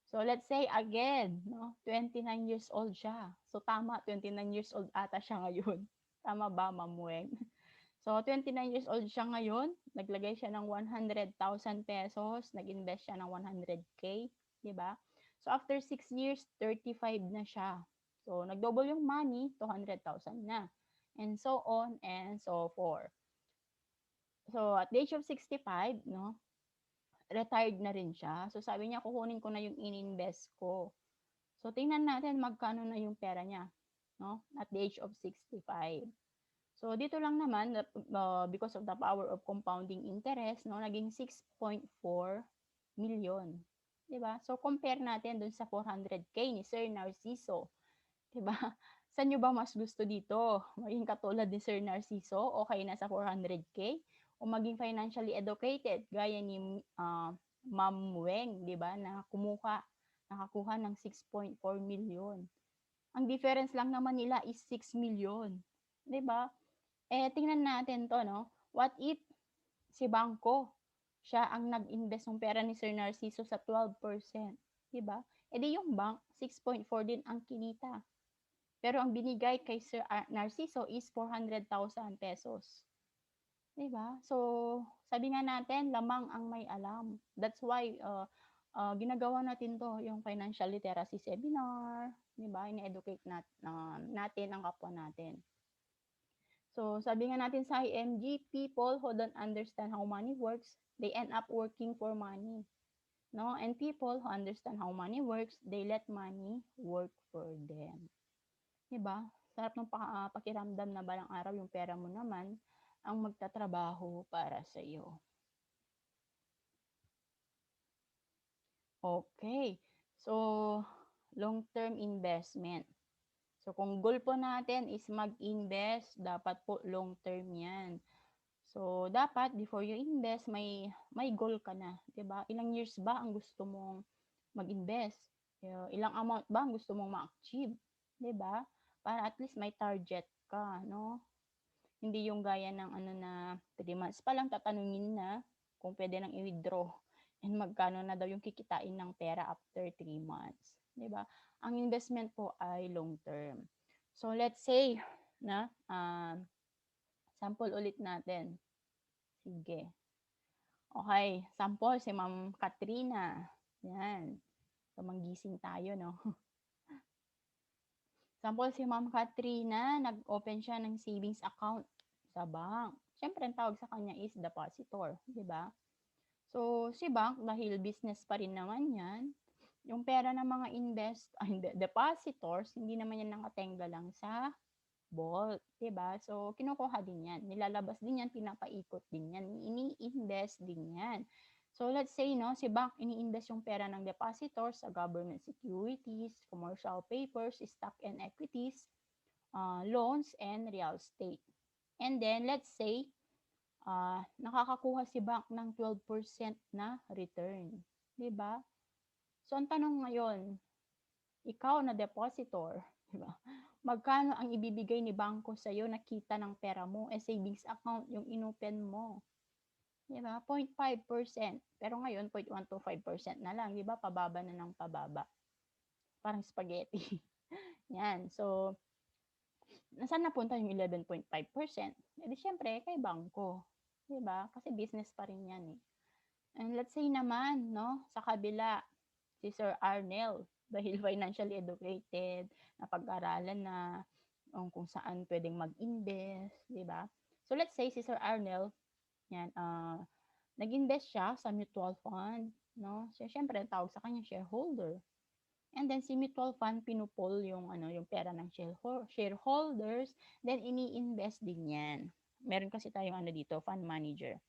So let's say again, no, 29 years old siya. So tama, 29 years old ata siya ngayon. Tama ba, Ma'am Weng? So, 29 years old siya ngayon, naglagay siya ng 100,000 pesos, nag-invest siya ng 100K, di ba? So, after 6 years, 35 na siya. So, nag-double yung money, 200,000 na. And so on and so forth. So, at the age of 65, no, retired na rin siya. So, sabi niya, kukunin ko na yung in-invest ko. So, tingnan natin magkano na yung pera niya, no, at the age of 65. So, dito lang naman, because of the power of compounding interest, no, naging 6.4 million. Diba? So, compare natin dun sa 400K ni Sir Narciso. Diba? Saan nyo ba mas gusto dito? Maging katulad ni Sir Narciso o kayo nasa 400K? o maging financially educated gaya ni Ma'am Weng, 'di ba, na nakakuha ng 6.4 million. Ang difference lang naman nila is 6 million, 'di ba? Tingnan natin 'to, no? What if si Bangko, siya ang nag-invest ng pera ni Sir Narciso sa 12%, 'di ba? Di yung bank 6.4 din ang kinita. Pero ang binigay kay Sir Narciso is 400,000 pesos. 'Di ba? So, sabi nga natin, lamang ang may alam. That's why ginagawa natin 'to, yung financial literacy seminar, 'di ba? Ine-educate natin ang kapwa natin. So, sabi nga natin sa IMG, people who don't understand how money works, they end up working for money. No? And people who understand how money works, they let money work for them. Diba? Sarap ng pakiramdam na balang araw yung pera mo naman ang magtatrabaho para sa iyo. Okay. So, long-term investment. So, kung goal po natin is mag-invest, dapat po long-term yan. So, dapat before you invest, may goal ka na, 'di ba? Ilang years ba ang gusto mong mag-invest? Ilang amount ba ang gusto mong ma-achieve, 'di ba? Para at least may target ka, no? Hindi yung gaya ng ano na 3 months pa lang tatanungin na kung pwede nang i-withdraw and magkano na daw yung kikitain ng pera after 3 months, 'di ba? Ang investment po ay long term. So, let's say na sample ulit natin. Sige. Okay, sample si Ma'am Katrina. Yan. So, manggising tayo, no? Sample si Ma'am Katrina, nag-open siya ng savings account sa bank. Siyempre, ang tawag sa kanya is depositor, di ba? So, si bank, dahil business pa rin naman yan, yung pera ng mga depositors, hindi naman yan nakatenga lang sa vault, 'di ba? So, kinukuha din 'yan. Nilalabas din 'yan, pinapaikot din 'yan, ini-invest din 'yan. So, let's say, no, si bank ini-invest yung pera ng depositor sa government securities, commercial papers, stock and equities, loans, and real estate. And then, let's say, nakakakuha si bank ng 12% na return. 'Di ba? So, ang tanong ngayon, ikaw na depositor, 'di ba? Magkano ang ibibigay ni bangko sa iyo na kita ng pera mo? Savings account yung inopen mo. 'Di ba? 0.5%. Pero ngayon 0.125% na lang, 'di ba? Pababa na ng pababa. Parang spaghetti. Yan. So, nasaan napunta yung 11.5%? Di syempre kay bangko. 'Di ba? Kasi business pa rin 'yan eh. And let's say naman, no, sa kabila, si Sir Arnel, dahil financially educated, napag-aralan na kung saan pwedeng mag-invest, di ba? So, let's say si Sir Arnel, yan, nag-invest siya sa mutual fund, no? So, syempre, tawag sa kanya shareholder. And then, si mutual fund, pinupol yung, yung pera ng shareholders, then ini-invest din yan. Meron kasi tayong dito, fund manager.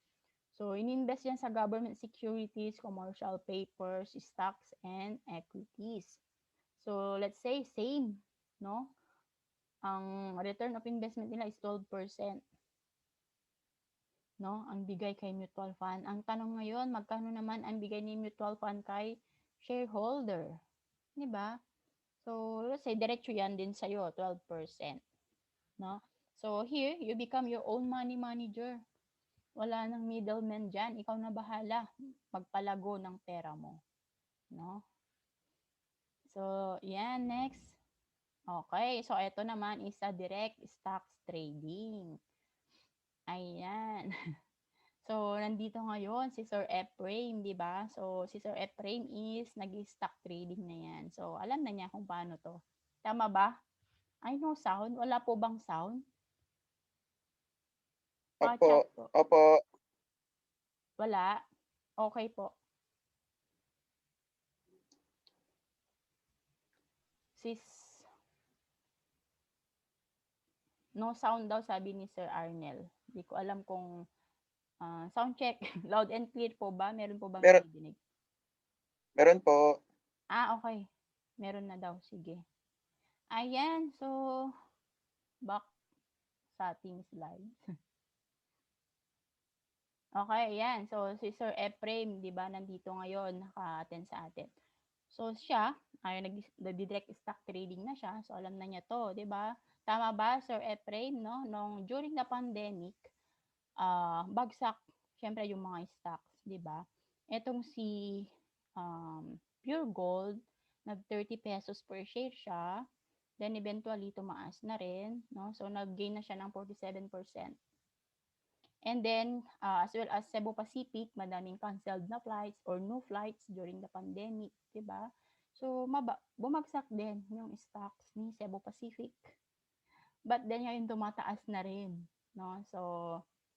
So, ininvest yan sa government securities, commercial papers, stocks, and equities. So, let's say, same, no? Ang return of investment nila is 12%. No? Ang bigay kay mutual fund. Ang tanong ngayon, magkano naman ang bigay ni mutual fund kay shareholder? Di ba? So, let's say, diretso yan din sa'yo, 12%. No? So, here, you become your own money manager. Wala nang middleman dyan. Ikaw na bahala magpalago ng pera mo. No? So, yan. Next. Okay. So, ito naman is a direct stocks trading. Ayan. So, nandito ngayon si Sir Ephraim, di ba? So, si Sir Ephraim is nag-stock trading na yan. So, alam na niya kung paano to. Tama ba? Ay, no sound. Wala po bang sound? Pa-chat po. Opo. Wala? Okay po. Sis, no sound daw sabi ni Sir Arnel. Hindi ko alam kung sound check. Loud and clear po ba? Meron po bang nadidinig? Meron po. Okay. Meron na daw. Sige. Ayan. So, back sa ating slides. Okay, yan. So, si Sir Ephraim, 'di ba, nandito ngayon, naka-attend sa atin. So, siya ay nagdi-direct stock trading na siya, so alam na niya 'to, 'di ba? Tama ba, Sir Ephraim, 'no? During the pandemic, bagsak siyempre yung mga stocks, 'di ba? Etong si, Pure Gold, nag ₱30 per share siya, then eventually tumaas na rin, 'no? So, nag-gain na siya ng 47%. And then, as well as Cebu Pacific, madaming canceled na flights or no flights during the pandemic, 'di ba? So, bumagsak din yung stocks ni Cebu Pacific. But then ngayon tumataas na rin, 'no? So,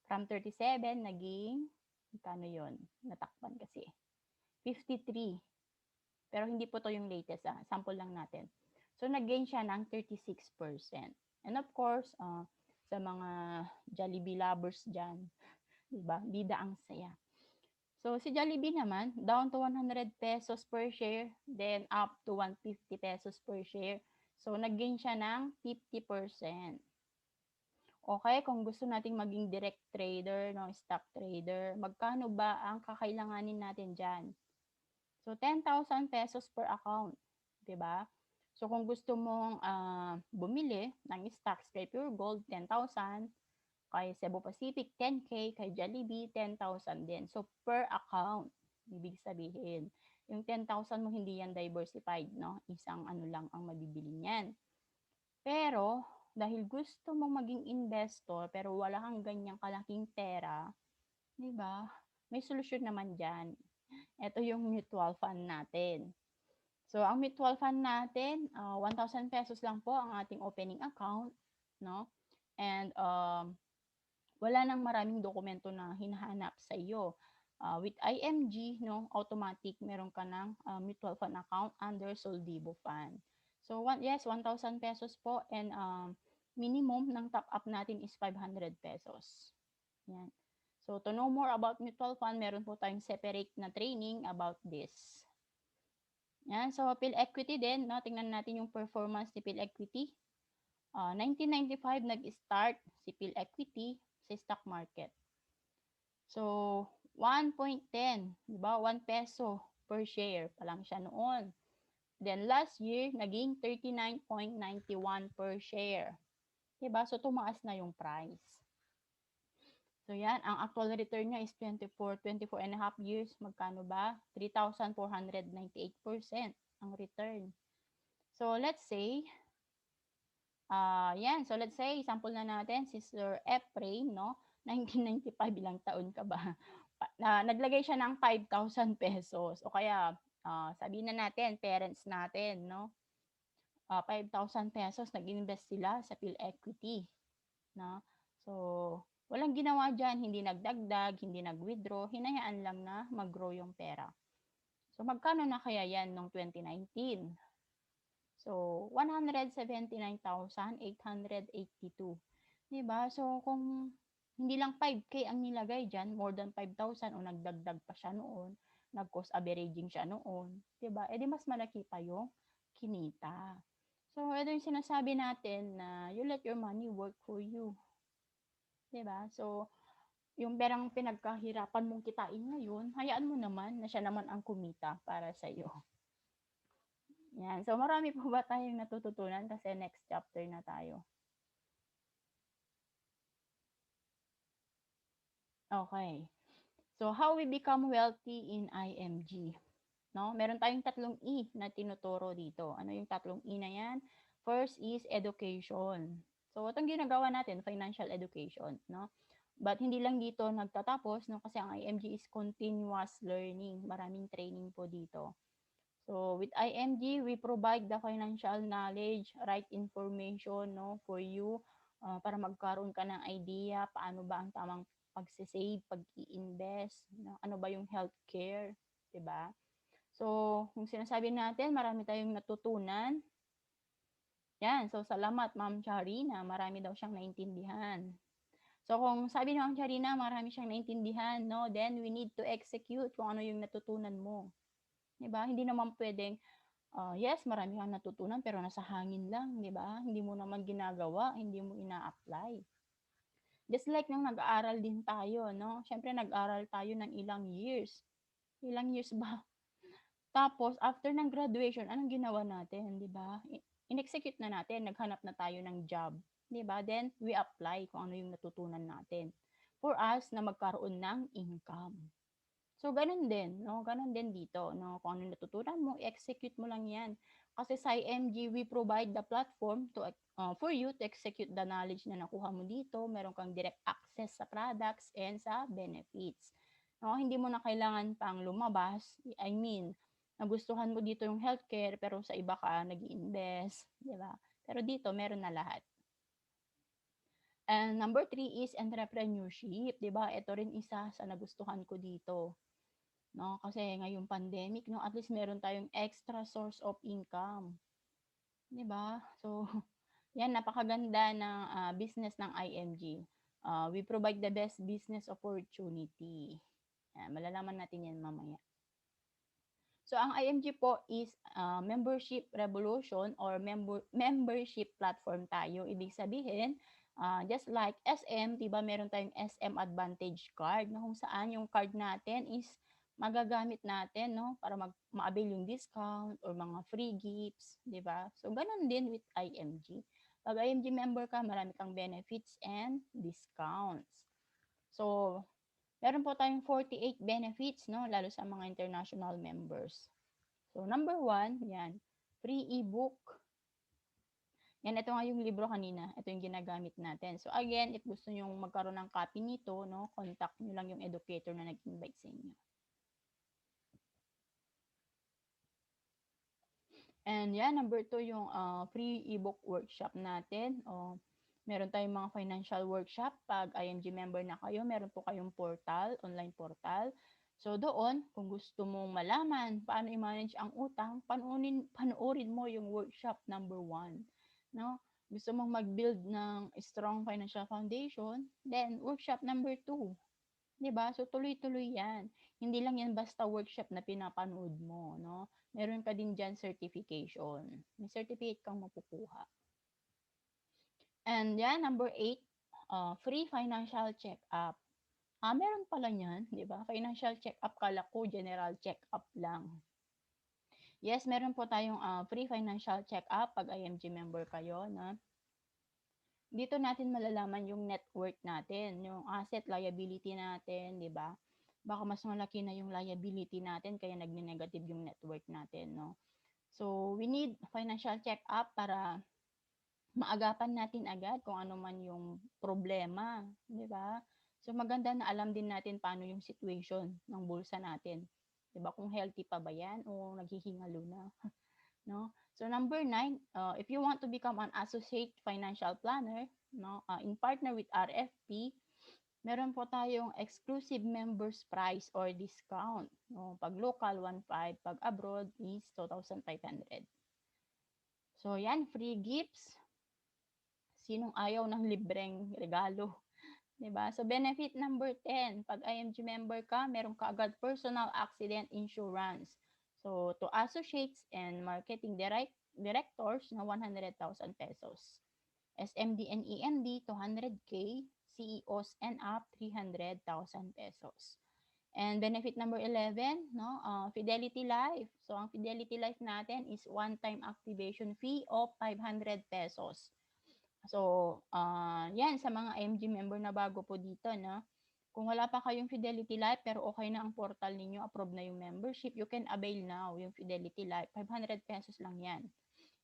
from 37 naging magkano 'yun? Natakpan kasi, 53. Pero hindi po 'to yung latest, sample lang natin. So, nag-gain siya ng 36%. And of course, sa mga Jollibee lovers diyan, 'di ba? Bida ang saya. So, si Jollibee naman, down to ₱100 per share, then up to ₱150 per share. So, nag-gain siya ng 50%. Okay, kung gusto nating maging direct trader, no, stock trader, magkano ba ang kakailanganin natin diyan? So, ₱10,000 per account, 'di ba? So, kung gusto mong, bumili ng stocks kay Pure Gold, 10,000, kay Cebu Pacific, 10K, kay Jollibee, 10,000 din. So, per account, ibig sabihin. Yung 10,000 mo hindi yan diversified, no? Isang ano lang ang mabibili niyan. Pero, dahil gusto mong maging investor pero wala kang ganyang kalaking pera, 'di ba? May solusyon naman diyan. Ito yung mutual fund natin. So, ang mutual fund natin, ₱1,000 lang po ang ating opening account, no? And wala nang maraming dokumento na hinahanap sa iyo. With IMG, no, automatic meron ka ng mutual fund account under Soldibo Fund. So, yes, ₱1,000 po, and minimum ng top up natin is ₱500. Yan. So, to know more about mutual fund, meron po tayong separate na training about this. Yan. So, PhilEquity din, no? Tingnan natin yung performance ni PhilEquity. 1995 nag-start si PhilEquity sa stock market. So, 1.10, di ba? ₱1 per share pa lang siya noon. Then last year, naging 39.91 per share. Di ba? So, tumaas na yung price. So, yan. Ang actual return niya is 24 and a half years. Magkano ba? 3,498% ang return. So, let's say, yan. So, let's say, sample na natin si Sir Ephraim, no? 1995, ilang taon ka ba? Naglagay siya ng ₱5,000 o kaya, sabihin na natin, parents natin, no? ₱5,000 nag-invest sila sa PhilEquity, no? So, walang ginawa diyan, hindi nagdagdag, hindi nag-withdraw, hinayaan lang na mag-grow yung pera. So, magkano na kaya yan nung 2019? So, 179,882. 'Di ba? So, kung hindi lang 5K ang nilagay diyan, more than 5,000 o nagdagdag pa siya noon, nag-cost averaging siya noon, 'di ba? Eh di mas malaki pa yung kinita. So, ito yung sinasabi natin na you let your money work for you, 'di ba? So, yung perang pinagkahirapan mong kitain ngayon, hayaan mo naman na siya naman ang kumita para sa iyo. Yan. So, marami po ba tayong natututunan kasi next chapter na tayo? Okay. So, how we become wealthy in IMG? No? Meron tayong tatlong E na tinuturo dito. Ano yung tatlong E na yan? First is education. So, itong ginagawa natin, financial education, no? But hindi lang dito nagtatapos, no? Kasi ang IMG is continuous learning. Maraming training po dito. So, with IMG, we provide the financial knowledge, right information, no, for you, para magkaroon ka ng idea paano ba ang tamang pagse-save, pag-i-invest, no? Ano ba yung healthcare, 'di ba? So, kung sinasabi natin, marami tayong natutunan. Yan. So, salamat, Ma'am Charina. Marami daw siyang naintindihan. So, kung sabi ni Ma'am Charina, marami siyang naintindihan, no? Then, we need to execute kung ano yung natutunan mo. 'Di ba? Hindi naman pwedeng, yes, marami kang natutunan pero nasa hangin lang, 'di ba? Hindi mo naman ginagawa, hindi mo ina-apply. Just like nung nag-aaral din tayo, no? Siyempre nag-aral tayo ng ilang years. Ilang years ba? Tapos after ng graduation, anong ginawa natin, 'di ba? In-execute na natin, naghanap na tayo ng job, 'di ba? Then we apply kung ano yung natutunan natin for us na magkaroon ng income. So gano'n din 'no, gano'n din dito 'no, kung ano natutunan mo i-execute mo lang 'yan. Kasi sa IMG we provide the platform for you to execute the knowledge na nakuha mo dito, meron kang direct access sa products and sa benefits. 'No, hindi mo na kailangan pang lumabas, I mean, nagustuhan mo dito yung healthcare pero sa iba ka nag-iinvest, 'di ba? Pero dito meron na lahat. And number 3 is entrepreneurship, 'di ba? Ito rin isa sa nagustuhan ko dito. 'No, kasi ngayong pandemic 'no, at least meron tayong extra source of income, 'di ba? So, 'yan napakaganda ng, business ng IMG. We provide the best business opportunity. Yan, malalaman natin 'yan mamaya. So, ang IMG po is, membership revolution or membership platform tayo. Ibig sabihin, just like SM, 'di ba meron tayong SM Advantage card na kung saan yung card natin is magagamit natin 'no, para ma-avail yung discount or mga free gifts, 'di ba? So, gano'n din with IMG. 'Pag IMG member ka, marami kang benefits and discounts. So, meron po tayong 48 benefits 'no, lalo sa mga international members. So, number 1, 'yan, free e-book. Yan, ito nga yung libro kanina, ito yung ginagamit natin. So, again, if gusto niyong magkaroon ng copy nito 'no, contact niyo lang yung educator na nag-invite sa inyo. And yan, number 2 yung, free e-book workshop natin. Meron tayong mga financial workshop 'pag IMG member na kayo, meron po kayong portal, online portal. So doon, kung gusto mong malaman paano i-manage ang utang, panoorin mo yung workshop number 1, 'no? Gusto mong mag-build ng strong financial foundation, then workshop number 2, 'di ba? So tuloy-tuloy 'yan. Hindi lang 'yan basta workshop na pinapanood mo, 'no? Meron ka din diyan certification. May certificate kang makukuha. And yan, number 8, free financial check-up. Meron pala niyan, 'di ba? Financial check-up, kala ko general check-up lang. Yes, meron po tayong, free financial check-up 'pag IMG member kayo na dito natin malalaman yung net worth natin, yung asset liability natin, 'di ba? Baka mas malaki na yung liability natin kaya nagne-negative yung net worth natin, 'no? So, we need financial check-up para maagapan natin agad kung ano man yung problema, 'di ba? So, maganda na alam din natin paano yung situation ng bulsa natin, 'di ba? Kung healthy pa ba 'yan o naghihingalo na, 'no? So, number 9, if you want to become an associate financial planner, 'no, in partner with RFP, meron po tayong exclusive members price or discount, 'no? 'Pag local, 1,500, 'pag abroad is 2,500. So, 'yan, free gifts. Sinong ayaw ng libreng regalo, 'di ba? So, benefit number 10, 'pag IMG member ka, meron ka agad personal accident insurance. So, to associates and marketing directors na 100,000 pesos. SMD and EMD, 200K. CEOs and up, 300,000 pesos. And benefit number 11, no, Fidelity Life. So, ang Fidelity Life natin is one-time activation fee of 500 pesos. So, yan sa mga IMG member na bago po dito, no? Kung wala pa kayong Fidelity Life pero okay na ang portal ninyo, approve na yung membership, you can avail now yung Fidelity Life. 500 pesos lang yan.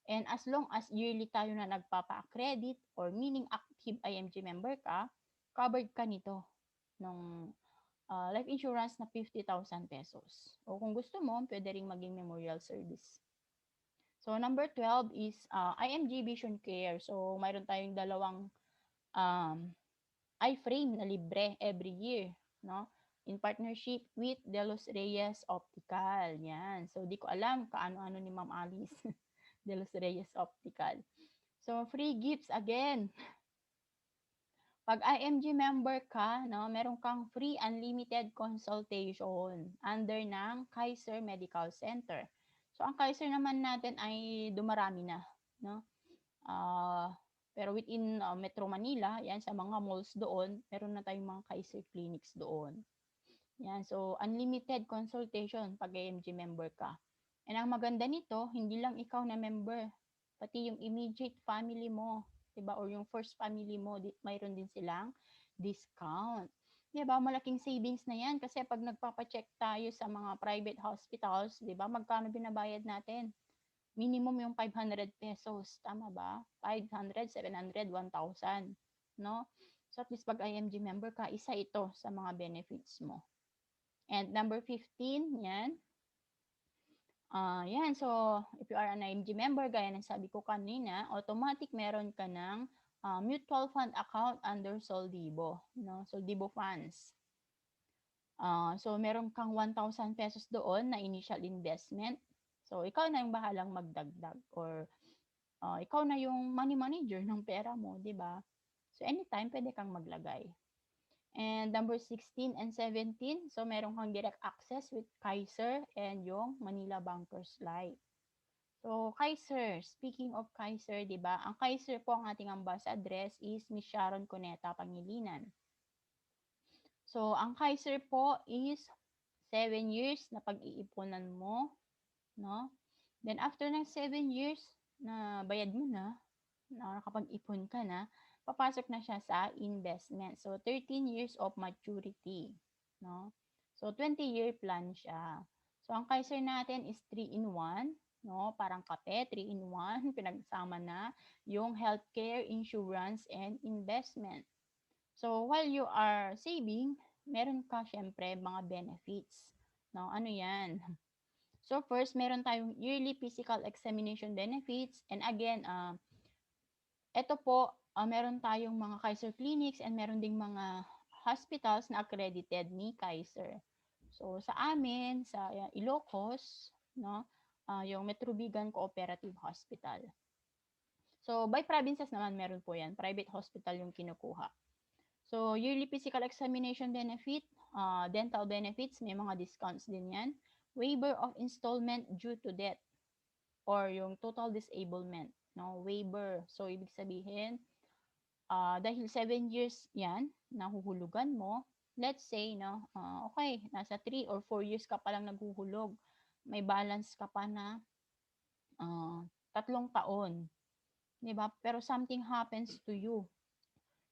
And as long as yearly tayo na nagpapa-credit or meaning active IMG member ka, covered ka nito ng life insurance na 50,000 pesos. O kung gusto mo, pwede ring maging memorial service. So, number 12 is IMG Vision Care. So, mayroon tayong dalawang eye frame na libre every year, no? In partnership with De Los Reyes Optical. Yan. So, di ko alam kaano-ano ni Ma'am Alice. De Los Reyes Optical. So, free gifts again. Pag IMG member ka, no, meron kang free unlimited consultation under ng Kaiser Medical Center. So, ang Kaiser naman natin ay dumarami na, no? Pero within, Metro Manila, 'yan sa mga malls doon, meron na tayong mga Kaiser clinics doon. 'Yan, so unlimited consultation 'pag AMG member ka. And ang maganda nito, hindi lang ikaw na member, pati yung immediate family mo, 'di ba, or yung first family mo, mayroon din silang discount. 'Di ba, malaking savings na 'yan kasi 'pag nagpapa-check tayo sa mga private hospitals, 'di ba, magkano binabayad natin? Minimum yung ₱500, tama ba? 500, 700, 1,000, no? So at least 'pag IMG member ka, isa ito sa mga benefits mo. And number 15, yan. Yan, so if you are an IMG member, gaya ng sabi ko kanina, automatic meron ka ng mutual fund account under Soldibo, no? Soldibo funds. So meron kang ₱1,000 doon na initial investment. So ikaw na yung bahalang magdagdag, or ikaw na yung money manager ng pera mo, 'di ba? So anytime pwede kang maglagay. And number 16 and 17, so meron kang direct access with Kaiser and yung Manila Bankers Life. So Kaiser, speaking of Kaiser, 'di ba? Ang Kaiser po, ang ating ambassadress is Miss Sharon Cuneta Pangilinan. So ang Kaiser po is 7 years na pag-iipunan mo, no? Then after ng 7 years na bayad mo na nakapag-ipon ka na, papasok na siya sa investment. So 13 years of maturity, no? So 20-year plan siya. So ang Kaiser natin is 3-in-1, no? Parang kape, 3-in-1, pinagsama na yung healthcare, insurance, and investment. So while you are saving, meron ka syempre mga benefits, no? Ano 'yan? So first, meron tayong yearly physical examination benefits, and again, eto po, meron tayong mga Kaiser clinics and meron ding mga hospitals na accredited ni Kaiser. So sa amin, sa Ilocos, no, yung Metro Bigan Cooperative Hospital. So by provinces naman meron po 'yan, private hospital yung kinukuha. So yearly physical examination benefit, dental benefits, may mga discounts din 'yan. Waiver of installment due to death or yung total disablement, no, waiver. So ibig sabihin, dahil 7 years 'yan nahuhulugan mo, let's say, no, okay, nasa 3 or 4 years ka pa lang naghuhulog, may balance ka pa na 3 taon, 'di ba? Pero something happens to you.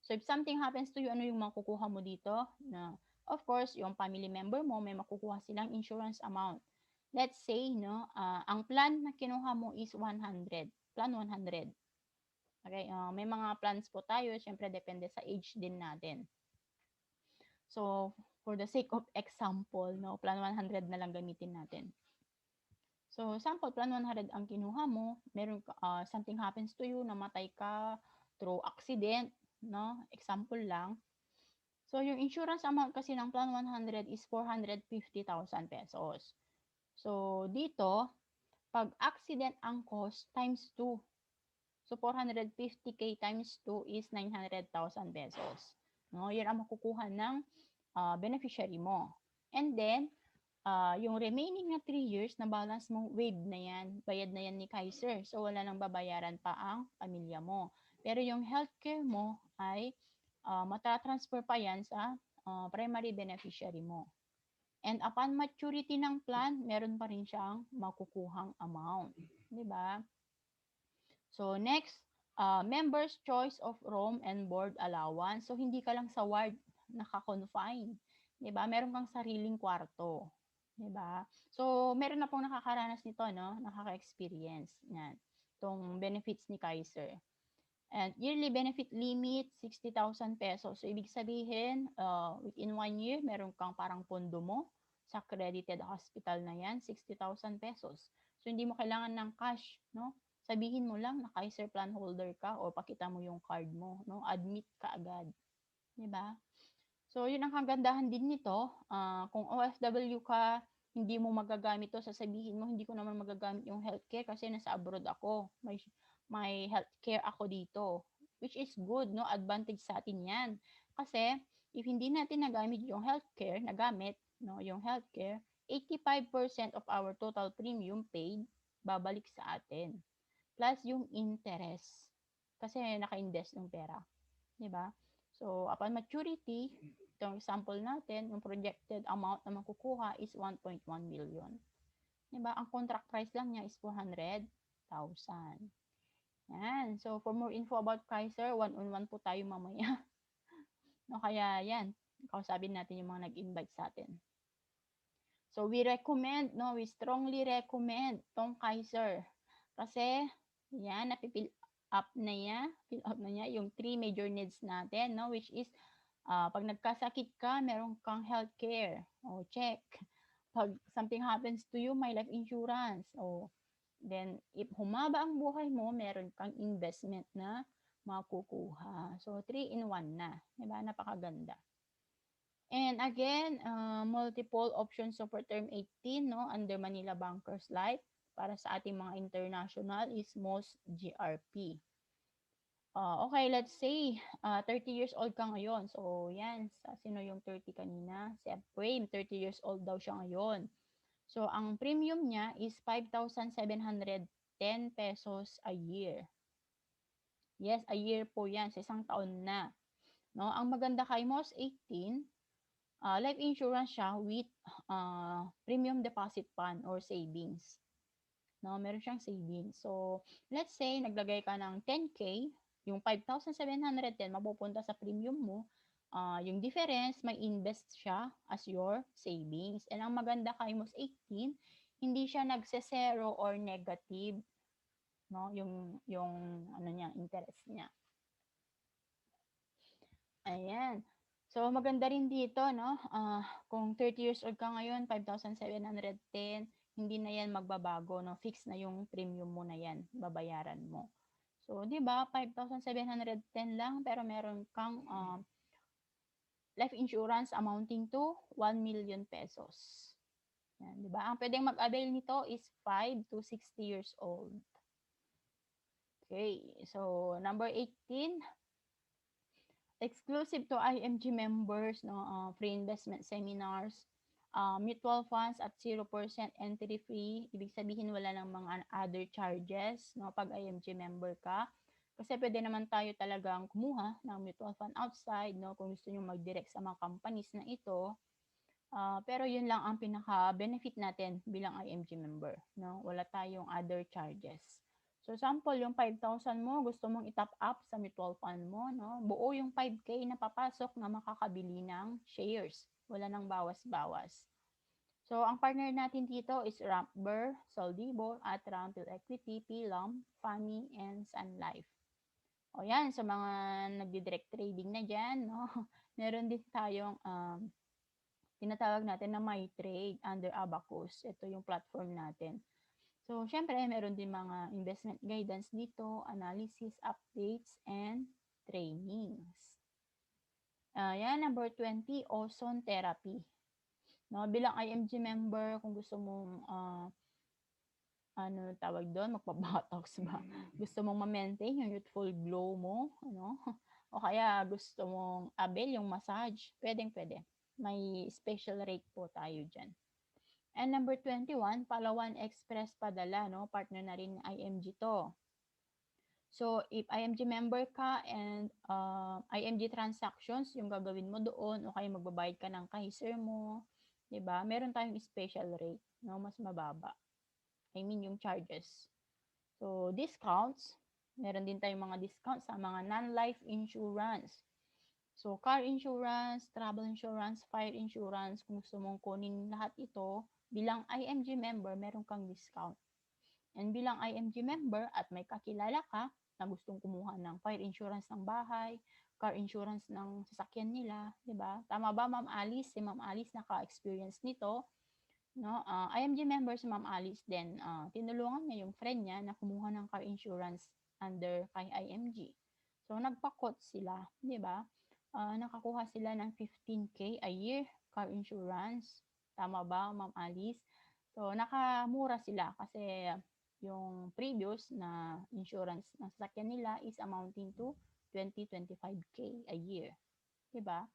So if something happens to you, ano yung makukuha mo dito? Na of course, yung family member mo may makukuha silang insurance amount. Let's say, no, ang plan na kinuha mo is 100, plan 100. Okay, may mga plans po tayo, syempre depende sa age din natin. So, for the sake of example, no, plan 100 na lang gamitin natin. So, sample, plan 100 ang kinuha mo, meron something happens to you, namatay ka through accident, no? Example lang. So, yung insurance amount kasi ng plan 100 is 450,000 pesos. So, dito, pag accident ang cost, times 2. So, 450K times 2 is 900,000 pesos. No? Yan ang makukuha ng beneficiary mo. And then, yung remaining na 3 years na balance mo, waived na yan. Bayad na yan ni Kaiser. So, wala nang babayaran pa ang pamilya mo. Pero yung healthcare mo ay matatransfer pa yan sa primary beneficiary mo. And upon maturity ng plan, meron pa rin siyang makukuhang amount. Di ba? So, next, members' choice of room and board allowance. So, hindi ka lang sa ward naka-confine. Di ba? Meron kang sariling kwarto. Di ba? So, meron na pong nakakaranas nito, no? Nakaka-experience. Yan. Itong benefits ni Kaiser. And yearly benefit limit, 60,000 pesos. So, ibig sabihin, within 1 year, meron kang parang pondo mo sa accredited hospital na yan, 60,000 pesos. So, hindi mo kailangan ng cash, no? Sabihin mo lang na Kaiser plan holder ka o pakita mo yung card mo, no? Admit ka agad. Diba? So, yun ang kagandahan din nito. Kung OFW ka, hindi mo magagamit to, sasabihin mo, hindi ko naman magagamit yung healthcare kasi nasa abroad ako. May healthcare ako dito. Which is good, no? Advantage sa atin yan. Kasi, if hindi natin nagamit yung healthcare, no, yung healthcare, 85% of our total premium paid, babalik sa atin. Plus yung interest. kasi naka-invest yung pera, 'di ba? So, upon maturity, itong example natin, yung projected amount na makukuha is 1.1 million. 'Di ba? Ang contract price lang niya is 400,000. Yan. So, for more info about Kaiser, one-on-one po tayo mamaya. No, kaya yan, kausapin natin yung mga nag-invite sa atin. So, we strongly recommend tong Kaiser. Kasi, yan, fill up na niya yung 3 major needs natin, no, which is, pag nagkasakit ka, meron kang healthcare. O, check. Pag something happens to you, may life insurance. O, then, if humaba ang buhay mo, meron kang investment na makukuha. So, 3 in 1 na. Diba? Napakaganda. And again, multiple options so for term 18, no, under Manila Bankers Life. Para sa ating mga international is most GRP. Okay, let's say 30 years old ka ngayon. So, yan. Sino yung 30 kanina? Si Frame, 30 years old daw siya ngayon. So, ang premium niya is 5,710 pesos a year. Yes, a year po yan. Sa isang taon na. No? Ang maganda kay most 18, life insurance siya with premium deposit fund or savings. No, meron siyang savings. So, let's say, naglagay ka ng 10K, yung 5,710 mapupunta sa premium mo, yung difference, may invest siya as your savings. And ang maganda kay most 18, hindi siya nagse-zero or negative, no, yung ano niya, interest niya. Ayan. So, maganda rin dito, no? Kung 30 years old ka ngayon, 5,710, hindi na yan magbabago, no? Fix na yung premium mo na yan, babayaran mo. So, di ba, 5,710 lang, pero meron kang life insurance amounting to 1 million pesos. Yan, di ba? Ang pwedeng mag-avail nito is 5 to 60 years old. Okay, so number 18, exclusive to IMG members, no, free investment seminars, mutual funds at 0% entry fee. Ibig sabihin wala nang mga other charges, no, pag IMG member ka. Kasi pwede naman tayo talagang kumuha ng mutual fund outside, no, kung gusto niyo mag-direct sa mga companies na ito. Pero yun lang ang pinaka-benefit natin bilang IMG member, no? Wala tayong other charges. So, sample, yung 5,000 mo, gusto mong i-top up sa mutual fund mo, no? Buo yung 5K na papasok na makakabili ng shares. Wala nang bawas-bawas. So, ang partner natin dito is Rampber, Soldibo, at Rampil Equity, Pilum, Fami, and Sun Life. O yan, sa mga nagdi-direct trading na dyan, no? Meron din tayong tinatawag natin na MyTrade under Abacus. Ito yung platform natin. So, syempre, meron din mga investment guidance dito, analysis, updates, and trainings. Yan, number 20, ozone therapy. No, bilang IMG member, kung gusto mong ano tawag doon, magpa-botox ba? Gusto mong ma-maintain yung youthful glow mo, ano? O kaya gusto mong avail yung massage, pwedeng-pwede. May special rate po tayo dyan. And number 21, Palawan Express Padala, no? Partner na rin ng IMG to. So, if IMG member ka and IMG transactions, yung gagawin mo doon, o kaya magbabayad ka ng Kaiser mo, 'di ba? Meron tayong special rate, no? Mas mababa. I mean, yung charges. So, discounts, meron din tayong mga discounts sa mga non-life insurance. So, car insurance, travel insurance, fire insurance, kung gusto mong kunin lahat ito, bilang IMG member, meron kang discount. And bilang IMG member at may kakilala ka na gustong kumuha ng fire insurance ng bahay, car insurance ng sasakyan nila, 'di ba? Tama ba, Ma'am Alice? Si Ma'am Alice naka-experience nito, no? IMG member si Ma'am Alice din, tinulungan niya yung friend niya na kumuha ng car insurance under kay IMG. So nagpa-quote sila, 'di ba? Nakakuha sila ng 15K a year car insurance. Tama ba, Ma'am Alice? So nakamura sila kasi yung previous na insurance ng sasakyan nila is amounting to 20-25K a year. 'Di ba?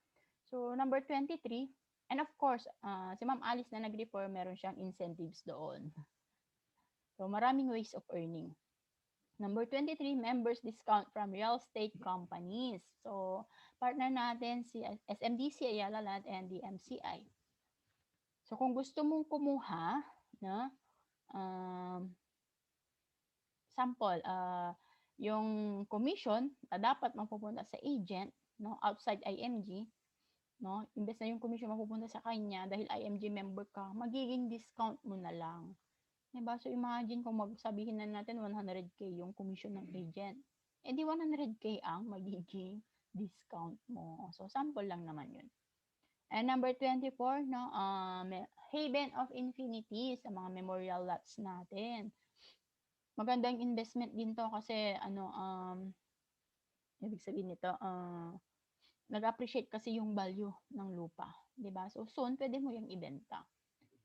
So number 23, and of course, si Ma'am Alice na nag-refer, meron siyang incentives doon. So maraming ways of earning. Number 23, members discount from real estate companies. So, partner natin si SMDC, Ayala Land, and the MCI. So, kung gusto mong kumuha, no, um, sample, yung commission na dapat mapupunta sa agent, no, outside IMG, no, imbes na yung commission mapupunta sa kanya dahil IMG member ka, magiging discount mo na lang. Diba? So, imagine kung magsabihin na natin 100K yung commission ng agent. Eh di 100K ang magiging discount mo. So, sample lang naman yun. And number 24, no, Haven of Infinity sa mga memorial lots natin. Magandang investment din to kasi ibig sabihin nito, nag-appreciate kasi yung value ng lupa, 'di ba? So soon pwede mo yung ibenta.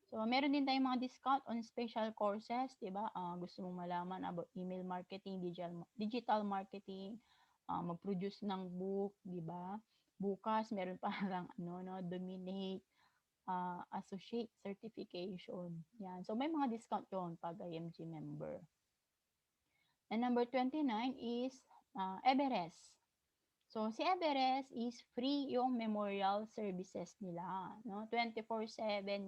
So meron din tayong mga discount on special courses, 'di ba? Gusto mong malaman about email marketing, digital marketing, mag-produce ng book, 'di ba? Bukas meron parang Dominate associate certification. Yan. So may mga discount 'yon pag IMG member. And number 29 is Everest. So, si Everest is free yung memorial services nila. No? 24/7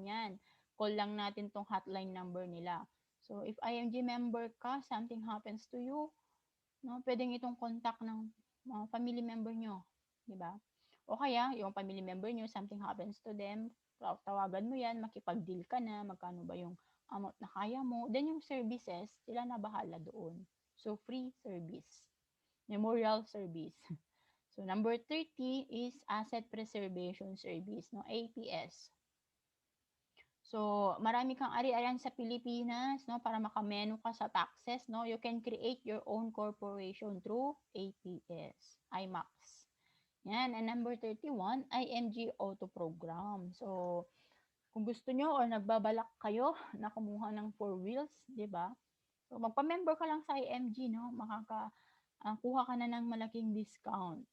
yan. Call lang natin tong hotline number nila. So, if IMG member ka, something happens to you, no, pwedeng itong contact ng family member nyo. Diba? O kaya, yung family member nyo, something happens to them, tawagan mo yan, makipag-deal ka na, magkano ba yung amount na kaya mo. Then yung services, sila na bahala doon. So, free service. Memorial service. So, number 30 is Asset Preservation Service, no? APS. So, marami kang ari-arian sa Pilipinas, no? Para makamenu ka sa taxes, no? You can create your own corporation through APS, IMAX. Yan. And number 31, IMG Auto Program. So, kung gusto nyo or nagbabalak kayo na kumuha ng 4 wheels, di ba? So, magpa-member ka lang sa IMG, no? Kuha ka na ng malaking discount.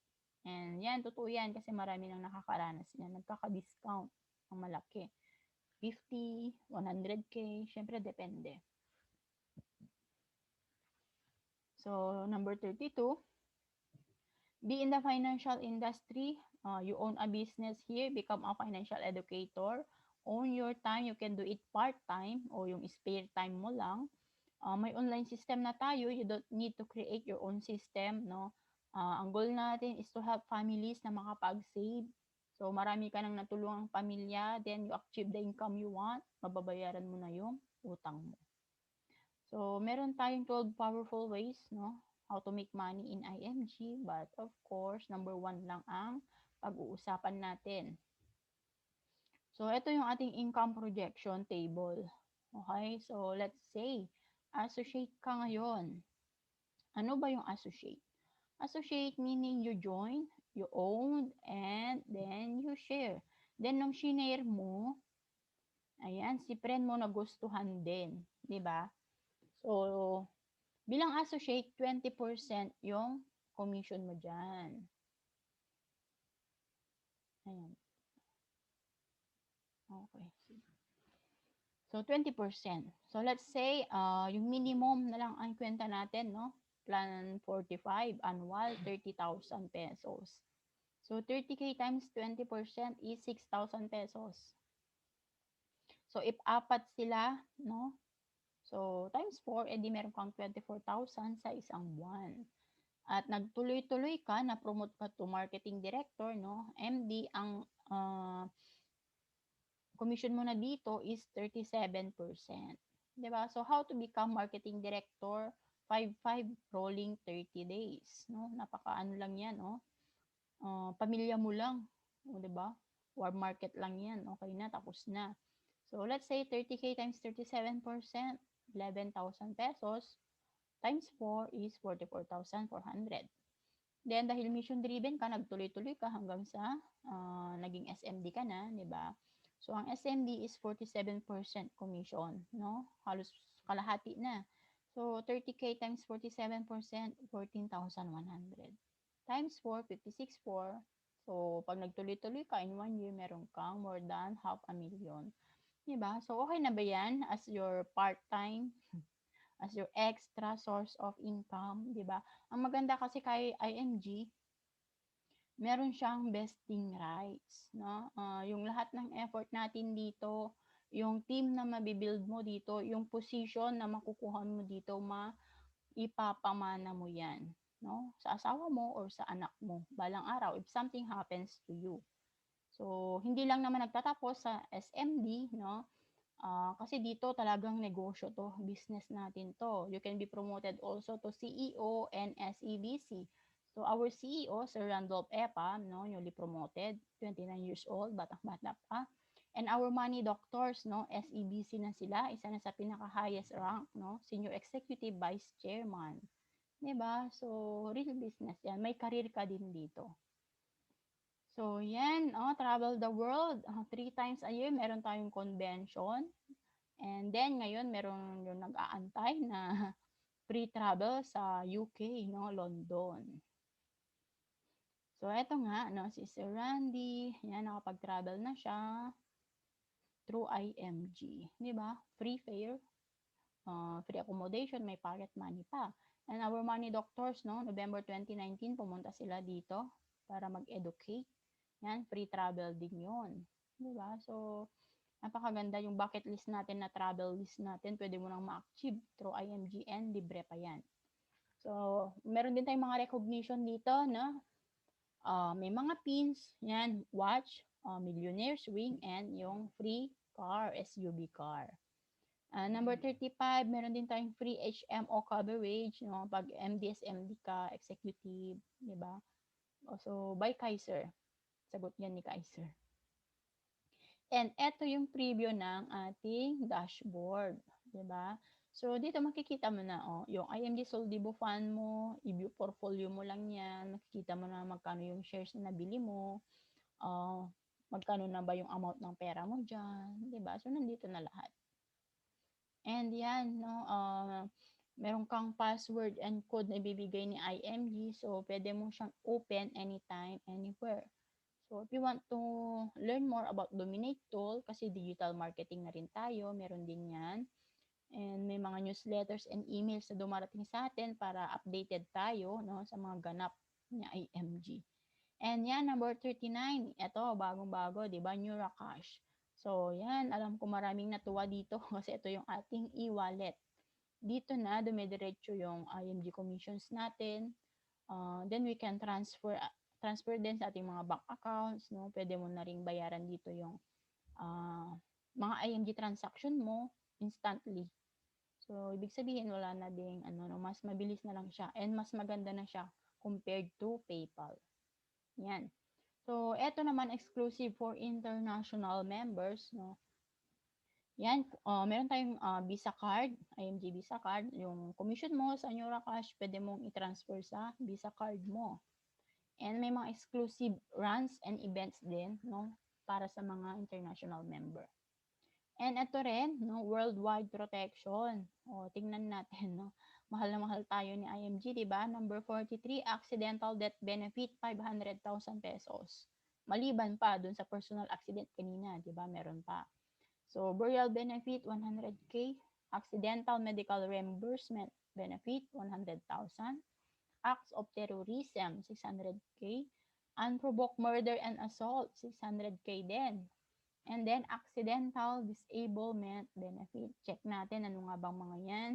And yan, totoo yan kasi marami nang nakakaranas niyan. Nagkaka-discount ang malaki. 50, 100K, syempre depende. So, number 32, be in the financial industry. You own a business here, become a financial educator. Own your time, you can do it part-time o yung spare time mo lang. May online system na tayo, you don't need to create your own system, no? Ang goal natin is to help families na makapag-save. So, marami ka nang natulungang pamilya, then you achieve the income you want, mababayaran mo na yung utang mo. So, meron tayong 12 powerful ways, no? How to make money in IMG, but of course, number 1 lang ang pag-uusapan natin. So, ito yung ating income projection table. Okay? So, let's say, associate ka ngayon. Ano ba yung associate? Associate meaning you join, you own, and then you share. Then, nung shinare mo, ayan, si friend mo nagustuhan din. Di ba? So, bilang associate, 20% yung commission mo dyan. Ayan. Okay. So, 20%. So, let's say, yung minimum na lang ang kwenta natin, no? Plan 45, annual, 30,000 pesos. So, 30K times 20% is 6,000 pesos. So, if apat sila, no? So, times 4, edi meron kang 24,000 sa isang buwan. At nagtuloy-tuloy ka, na-promote ka to marketing director, no? MD, ang commission mo na dito is 37%. Diba? So, how to become marketing director? 5-5 rolling 30 days. No? Napaka-ano lang yan, no? Pamilya mo lang. O, diba? Warm market lang yan. Okay na, tapos na. So, let's say 30K times 37%, 11,000 pesos, times 4 is 44,400. Then, dahil mission-driven ka, nagtuloy-tuloy ka hanggang sa naging SMD ka na, di ba? So, ang SMD is 47% commission, no? Halos kalahati na. So, 30K times 47%, 14,100. Times 4, 56,400. So, pag nagtuloy-tuloy ka, in 1 year, meron kang more than 500,000. Diba? So, okay na ba yan as your part-time as your extra source of income, 'di ba? Ang maganda kasi kay IMG, meron siyang vesting rights, no? Yung lahat ng effort natin dito, yung team na mabi-build mo dito, yung position na makukuha mo dito, ipapamana mo 'yan, no? Sa asawa mo or sa anak mo balang araw if something happens to you. So, hindi lang naman nagtatapos sa SMD, no? Kasi dito talagang negosyo 'to, business natin 'to. You can be promoted also to CEO and SEVC. So, our CEO, Sir Randolph Epa, no, newly promoted, 29 years old, batang-bata pa. And our money doctors, no, SEVC na sila, isa na sa pinaka-highest rank, no, Senior Executive Vice Chairman. 'Di ba? So, real business 'yan. May career ka din dito. So, yan, travel the world. 3 times a year, meron tayong convention. And then, ngayon, meron yung nag-aantay na free travel sa UK, no, London. So, eto nga, no, si Sir Randy, yan, nakapag-travel na siya through IMG. Di ba? Free fare, free accommodation, may pocket money pa. And our money doctors, no, November 2019, pumunta sila dito para mag-educate. Yan, free travel din yun. Diba? So, napakaganda yung bucket list natin na travel list natin. Pwede mo nang ma-achieve through IMGN, libre pa yan. So, meron din tayong mga recognition dito na may mga pins, yan, watch, Millionaire's Ring, and yung free car, SUV car. Number 35, meron din tayong free HMO coverage, no? Pag MDS-MD ka, executive, di ba? So, by Kaiser. Sagot yan ni Kaiser. And eto yung preview ng ating dashboard, 'di ba? So dito makikita mo na yung IMG Soldibo Fund mo, i-view portfolio mo lang 'yan, makikita mo na magkano yung shares na nabili mo, magkano na ba yung amount ng pera mo diyan, 'di ba? So nandito na lahat. And 'yan, no, meron kang password and code na ibibigay ni IMG, so pwede mo siyang open anytime, anywhere. So, if you want to learn more about Dominate Tool, kasi digital marketing na rin tayo, meron din yan. And may mga newsletters and emails na dumarating sa atin para updated tayo, no, sa mga ganap ni IMG. And yan, number 39, ito, bagong-bago, di ba, Neuracash. So, yan, alam ko maraming natuwa dito kasi ito yung ating e-wallet. Dito na, dumidiretso yung IMG commissions natin. Then we can transfer din sa ating mga bank accounts, no? Pwede mo na ring bayaran dito yung mga IMG transaction mo instantly. So, ibig sabihin wala na ding no, mas mabilis na lang siya and mas maganda na siya compared to PayPal. Yan. So, eto naman exclusive for international members, no? Yan, meron tayong Visa card, IMG Visa card. Yung commission mo sa Neuracash, pwede mong i-transfer sa Visa card mo. And may mga exclusive runs and events din, no, para sa mga international member. And ito rin, no, worldwide protection. Tingnan natin, no. Mahal na mahal tayo ni IMG, di ba? Number 43, accidental death benefit, 500,000 pesos. Maliban pa dun sa personal accident kanina, di ba? Meron pa. So, burial benefit, 100K. Accidental medical reimbursement benefit, 100,000. Acts of terrorism, 600K. Unprovoked murder and assault, 600K din. And then, accidental disablement benefit. Check natin ano nga bang mga yan.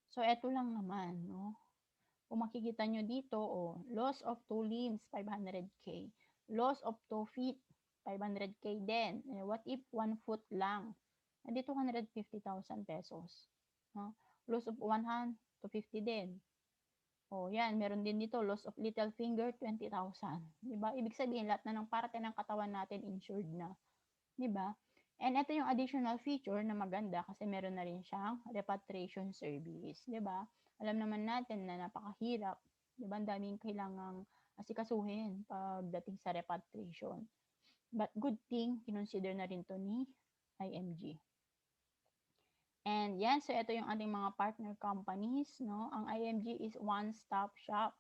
So, eto lang naman, no? Kung makikita nyo dito, loss of 2 limbs, 500K. Loss of 2 feet, 500K din. What if 1 foot lang? Dito, 150,000 pesos. No? Loss of 1 hand, 250 din. Yan, meron din dito, loss of little finger, 20,000. Diba? Ibig sabihin, lahat na ng parte ng katawan natin insured na. Diba? And ito yung additional feature na maganda kasi meron na rin siyang repatriation service. Diba? Alam naman natin na napakahirap. Diba? Ang daming kailangang asikasuhin pagdating sa repatriation. But good thing, kinonsider na rin to ni IMG. And yan, so ito yung ating mga partner companies, no? Ang IMG is one-stop shop.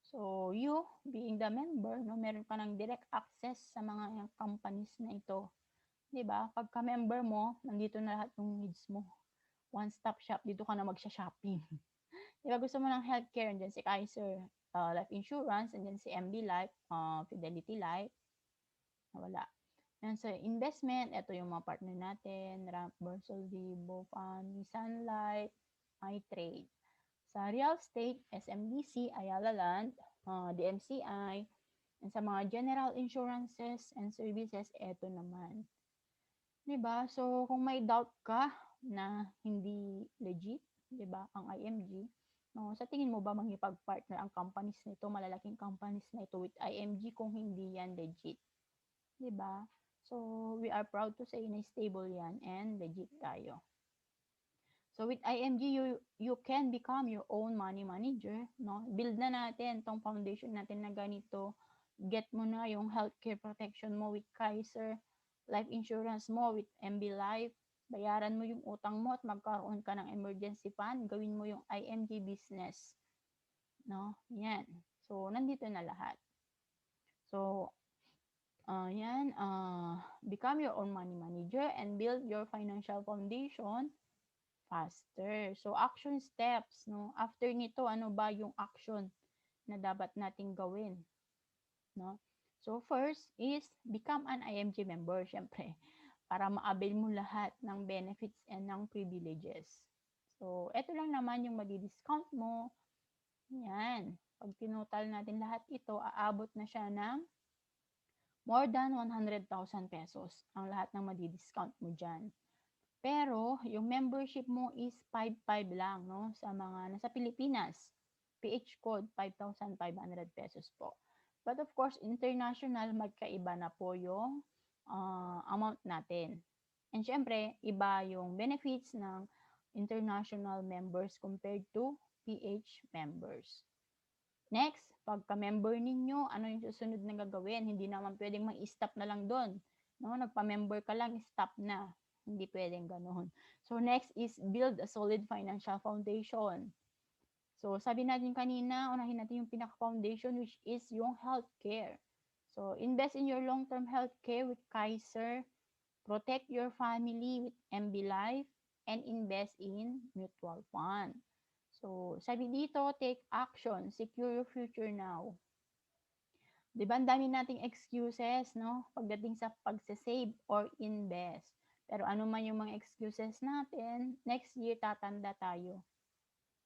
So, you, being the member, no, meron ka ng direct access sa mga companies na ito. 'Di ba? Pagka member mo, nandito na lahat ng needs mo. one-stop shop, dito ka na magsha-shopping. 'Di ba gusto mo ng healthcare, andiyan si Kaiser, life insurance, andiyan si MB Life, Fidelity Life, wala. Yan sa investment, eto yung mga partner natin, Ramp, Bersol, Vivo, Fund, Sun Life, iTrade. Sa real estate, SMBC, Ayala Land, DMCI, and sa mga general insurances and services, eto naman. 'Di ba? So, kung may doubt ka na hindi legit, 'di ba, ang IMG, no, sa tingin mo ba makikipag-partner ang companies nito, malalaking companies na ito with IMG kung hindi yan legit, 'di ba? So, we are proud to say na stable yan and legit tayo. So, with IMG, you can become your own money manager, no? Build na natin tong foundation natin na ganito. Get mo na yung healthcare protection mo with Kaiser, life insurance mo with MB Life, bayaran mo yung utang mo at magkaroon ka ng emergency fund, gawin mo yung IMG business, no? Yan. So, nandito na lahat. So, yan, become your own money manager and build your financial foundation faster. So, action steps, no? After nito, ano ba yung action na dapat nating gawin, no? So, first is become an IMG member, syempre, para ma-avail mo lahat ng benefits and ng privileges. So, eto lang naman yung madi-discount mo. Yan. Pag tinotal natin lahat ito, aabot na siya ng more than 100,000 pesos ang lahat ng madi-discount mo dyan. Pero, yung membership mo is 5,500 lang, no? Sa mga nasa Pilipinas. PH code, 5,500 pesos po. But of course, international, magkaiba na po yung amount natin. And syempre, iba yung benefits ng international members compared to PH members. Next, pagka-member ninyo, ano yung susunod na gagawin? Hindi naman pwedeng mag-stop na lang doon. No? Nagpa-member ka lang, stop na. Hindi pwedeng ganoon. So, next is build a solid financial foundation. So, sabi natin kanina, unahin natin yung pinaka-foundation which is yung healthcare. So, invest in your long-term healthcare with Kaiser. Protect your family with MB Life and invest in mutual fund. So, sabi dito, take action, secure your future now. 'Di ba, ang dami nating excuses, no? Pagdating sa pagse-save or invest. Pero ano man yung mga excuses natin, next year tatanda tayo.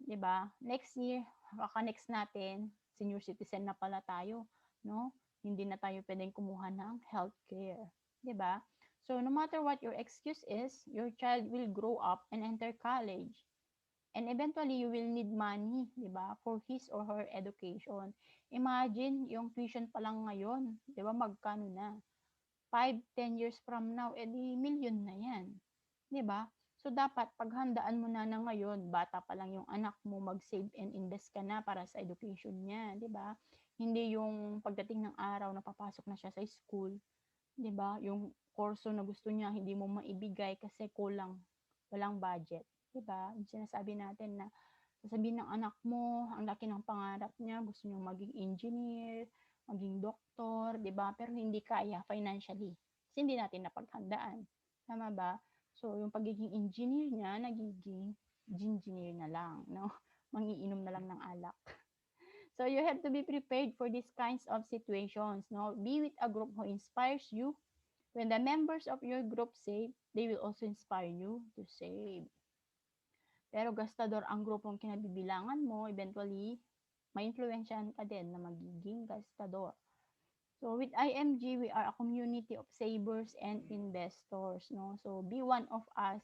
'Di ba? Next year, kaka-next natin, senior citizen na pala tayo, no? Hindi na tayo pwedeng kumuha ng healthcare. 'Di ba? So, no matter what your excuse is, your child will grow up and enter college. And eventually, you will need money, di ba, for his or her education. Imagine, yung tuition pa lang ngayon, di ba, magkano na? 5-10 years from now, edi million na yan. Di ba? So, dapat paghandaan mo na ngayon, bata pa lang yung anak mo, mag-save and invest ka na para sa education niya, di ba? Hindi yung pagdating ng araw na papasok na siya sa school, di ba? Yung kurso na gusto niya, hindi mo maibigay kasi kulang, walang budget. Diba? Yung sinasabi natin na sasabihin ng anak mo, ang laki ng pangarap niya, gusto niyang maging engineer, maging doktor, 'di ba? Pero hindi kaya financially. Kasi hindi natin napaghandaan. Tama ba? So, yung pagiging engineer niya, nagiging engineer na lang, no? Mangiinom na lang ng alak. So, you have to be prepared for these kinds of situations, no? Be with a group who inspires you. When the members of your group save, they will also inspire you to save. Pero gastador ang grupong kinabibilangan mo, eventually, ma-influensyahan ka din na magiging gastador. So, with IMG, we are a community of savers and investors, no? So, be one of us.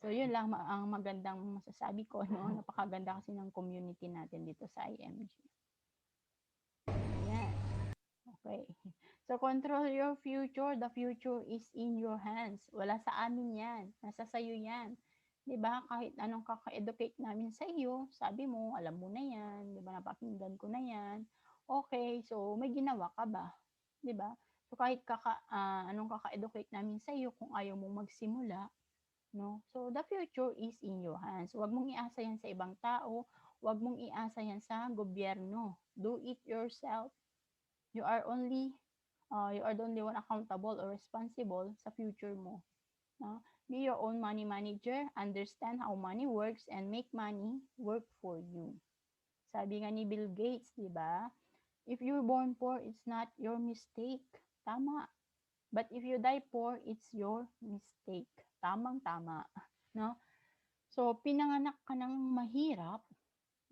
So, yun lang ang magandang masasabi ko, no? Napakaganda kasi ng community natin dito sa IMG. Ayan. Okay. So, control your future. The future is in your hands. Wala sa amin yan. Nasa sayo yan. 'Di ba? Kahit anong kaka-educate namin sa iyo, sabi mo, alam mo na 'yan, 'di ba? Napakinggan ko na 'yan. Okay, so may ginawa ka ba? 'Di ba? So kahit anong kaka-educate namin sa iyo kung ayaw mong magsimula, no? So the future is in your hands. Huwag mong iasa 'yan sa ibang tao, huwag mong iasa 'yan sa gobyerno. Do it yourself. You are the only one accountable or responsible sa future mo. no? Be your own money manager, understand how money works, and make money work for you. Sabi nga ni Bill Gates, di ba? If you're born poor, it's not your mistake. Tama. But if you die poor, it's your mistake. Tamang-tama. No? So, pinanganak ka ng mahirap,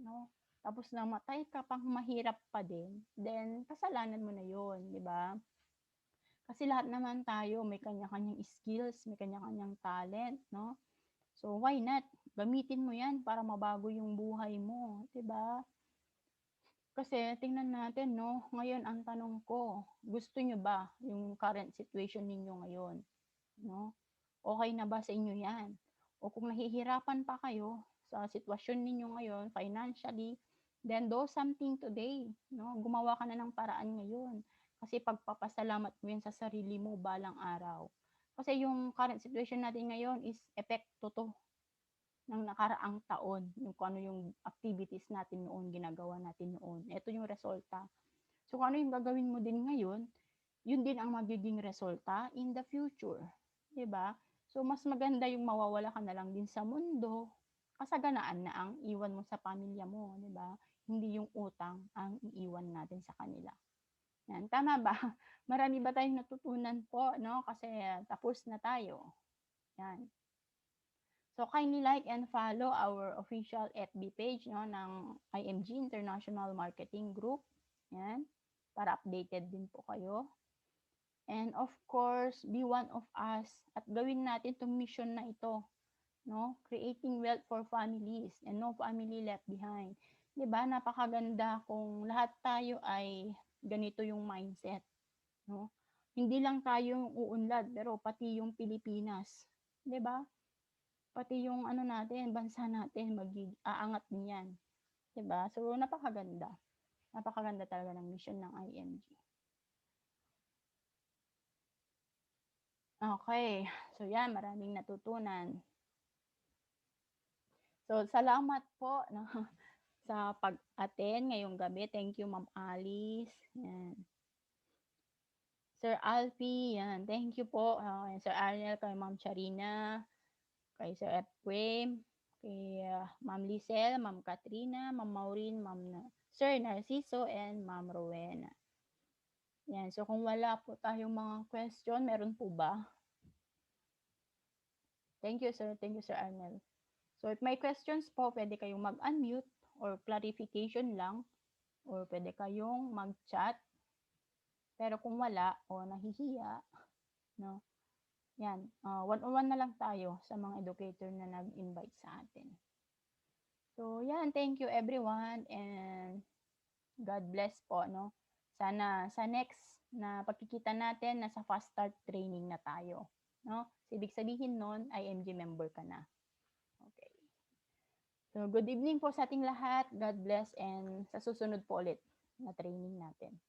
no? Tapos namatay ka pang mahirap pa din, then kasalanan mo na yon, di ba? Kasi lahat naman tayo may kanya-kanyang skills, may kanya-kanyang talent, no? So, why not? Gamitin mo yan para mabago yung buhay mo, di ba? Kasi tingnan natin, no? Ngayon, ang tanong ko, gusto nyo ba yung current situation ninyo ngayon? No? Okay na ba sa inyo yan? O kung nahihirapan pa kayo sa sitwasyon ninyo ngayon, financially, then do something today. No? Gumawa ka na ng paraan ngayon. Kasi pagpapasalamat mo yan sa sarili mo balang araw. Kasi yung current situation natin ngayon is epekto to ng nakaraang taon, yung kung ano yung activities natin noon, ginagawa natin noon. Ito yung resulta. So kung ano yung gagawin mo din ngayon, yun din ang magiging resulta in the future. 'Di ba? So mas maganda yung mawawala ka na lang din sa mundo, kasaganaan na ang iwan mo sa pamilya mo, 'di ba? Hindi yung utang ang iiwan natin sa kanila. Yan, tama ba? Marami ba tayong natutunan po, no? Kasi tapos na tayo. Yan. So kindly like and follow our official FB page, no, ng IMG International Marketing Group. Yan. Para updated din po kayo. And of course, be one of us at gawin natin itong mission na ito, no? Creating wealth for families and no family left behind. 'Di ba? Napakaganda kung lahat tayo ay ganito yung mindset, no? Hindi lang tayo yung uunlad, pero pati yung Pilipinas, 'di ba? Pati yung ano natin, bansa natin aangat din 'yan, 'di ba? So napakaganda. Napakaganda talaga ng mission ng IMG. Okay. So yan, maraming natutunan. So salamat po, no, sa pag-attend ngayong gabi. Thank you, Ma'am Alice. Yan. Sir Alfie, yan. Thank you po. Sir Arnel, kay Ma'am Charina, kay Sir Efraim, kay Ma'am Lisel, Ma'am Katrina, Ma'am Maureen, Sir Narciso, and Ma'am Rowena. Yan. So kung wala po tayong mga question, meron po ba? Thank you, sir. Thank you, Sir Arnel. So if may questions po, pwede kayong mag-unmute or clarification lang or pwede kayong mag-chat. Pero kung wala o nahihiya, no, yan, one-on-one na lang tayo sa mga educator na nag-invite sa atin. So yan, thank you everyone and God bless po, no. Sana sa next na pagkikita natin, nasa fast start training na tayo, no. Ibig sabihin nun, IMG member ka na. Okay. So good evening po sa ating lahat. God bless and sa susunod po ulit na training natin.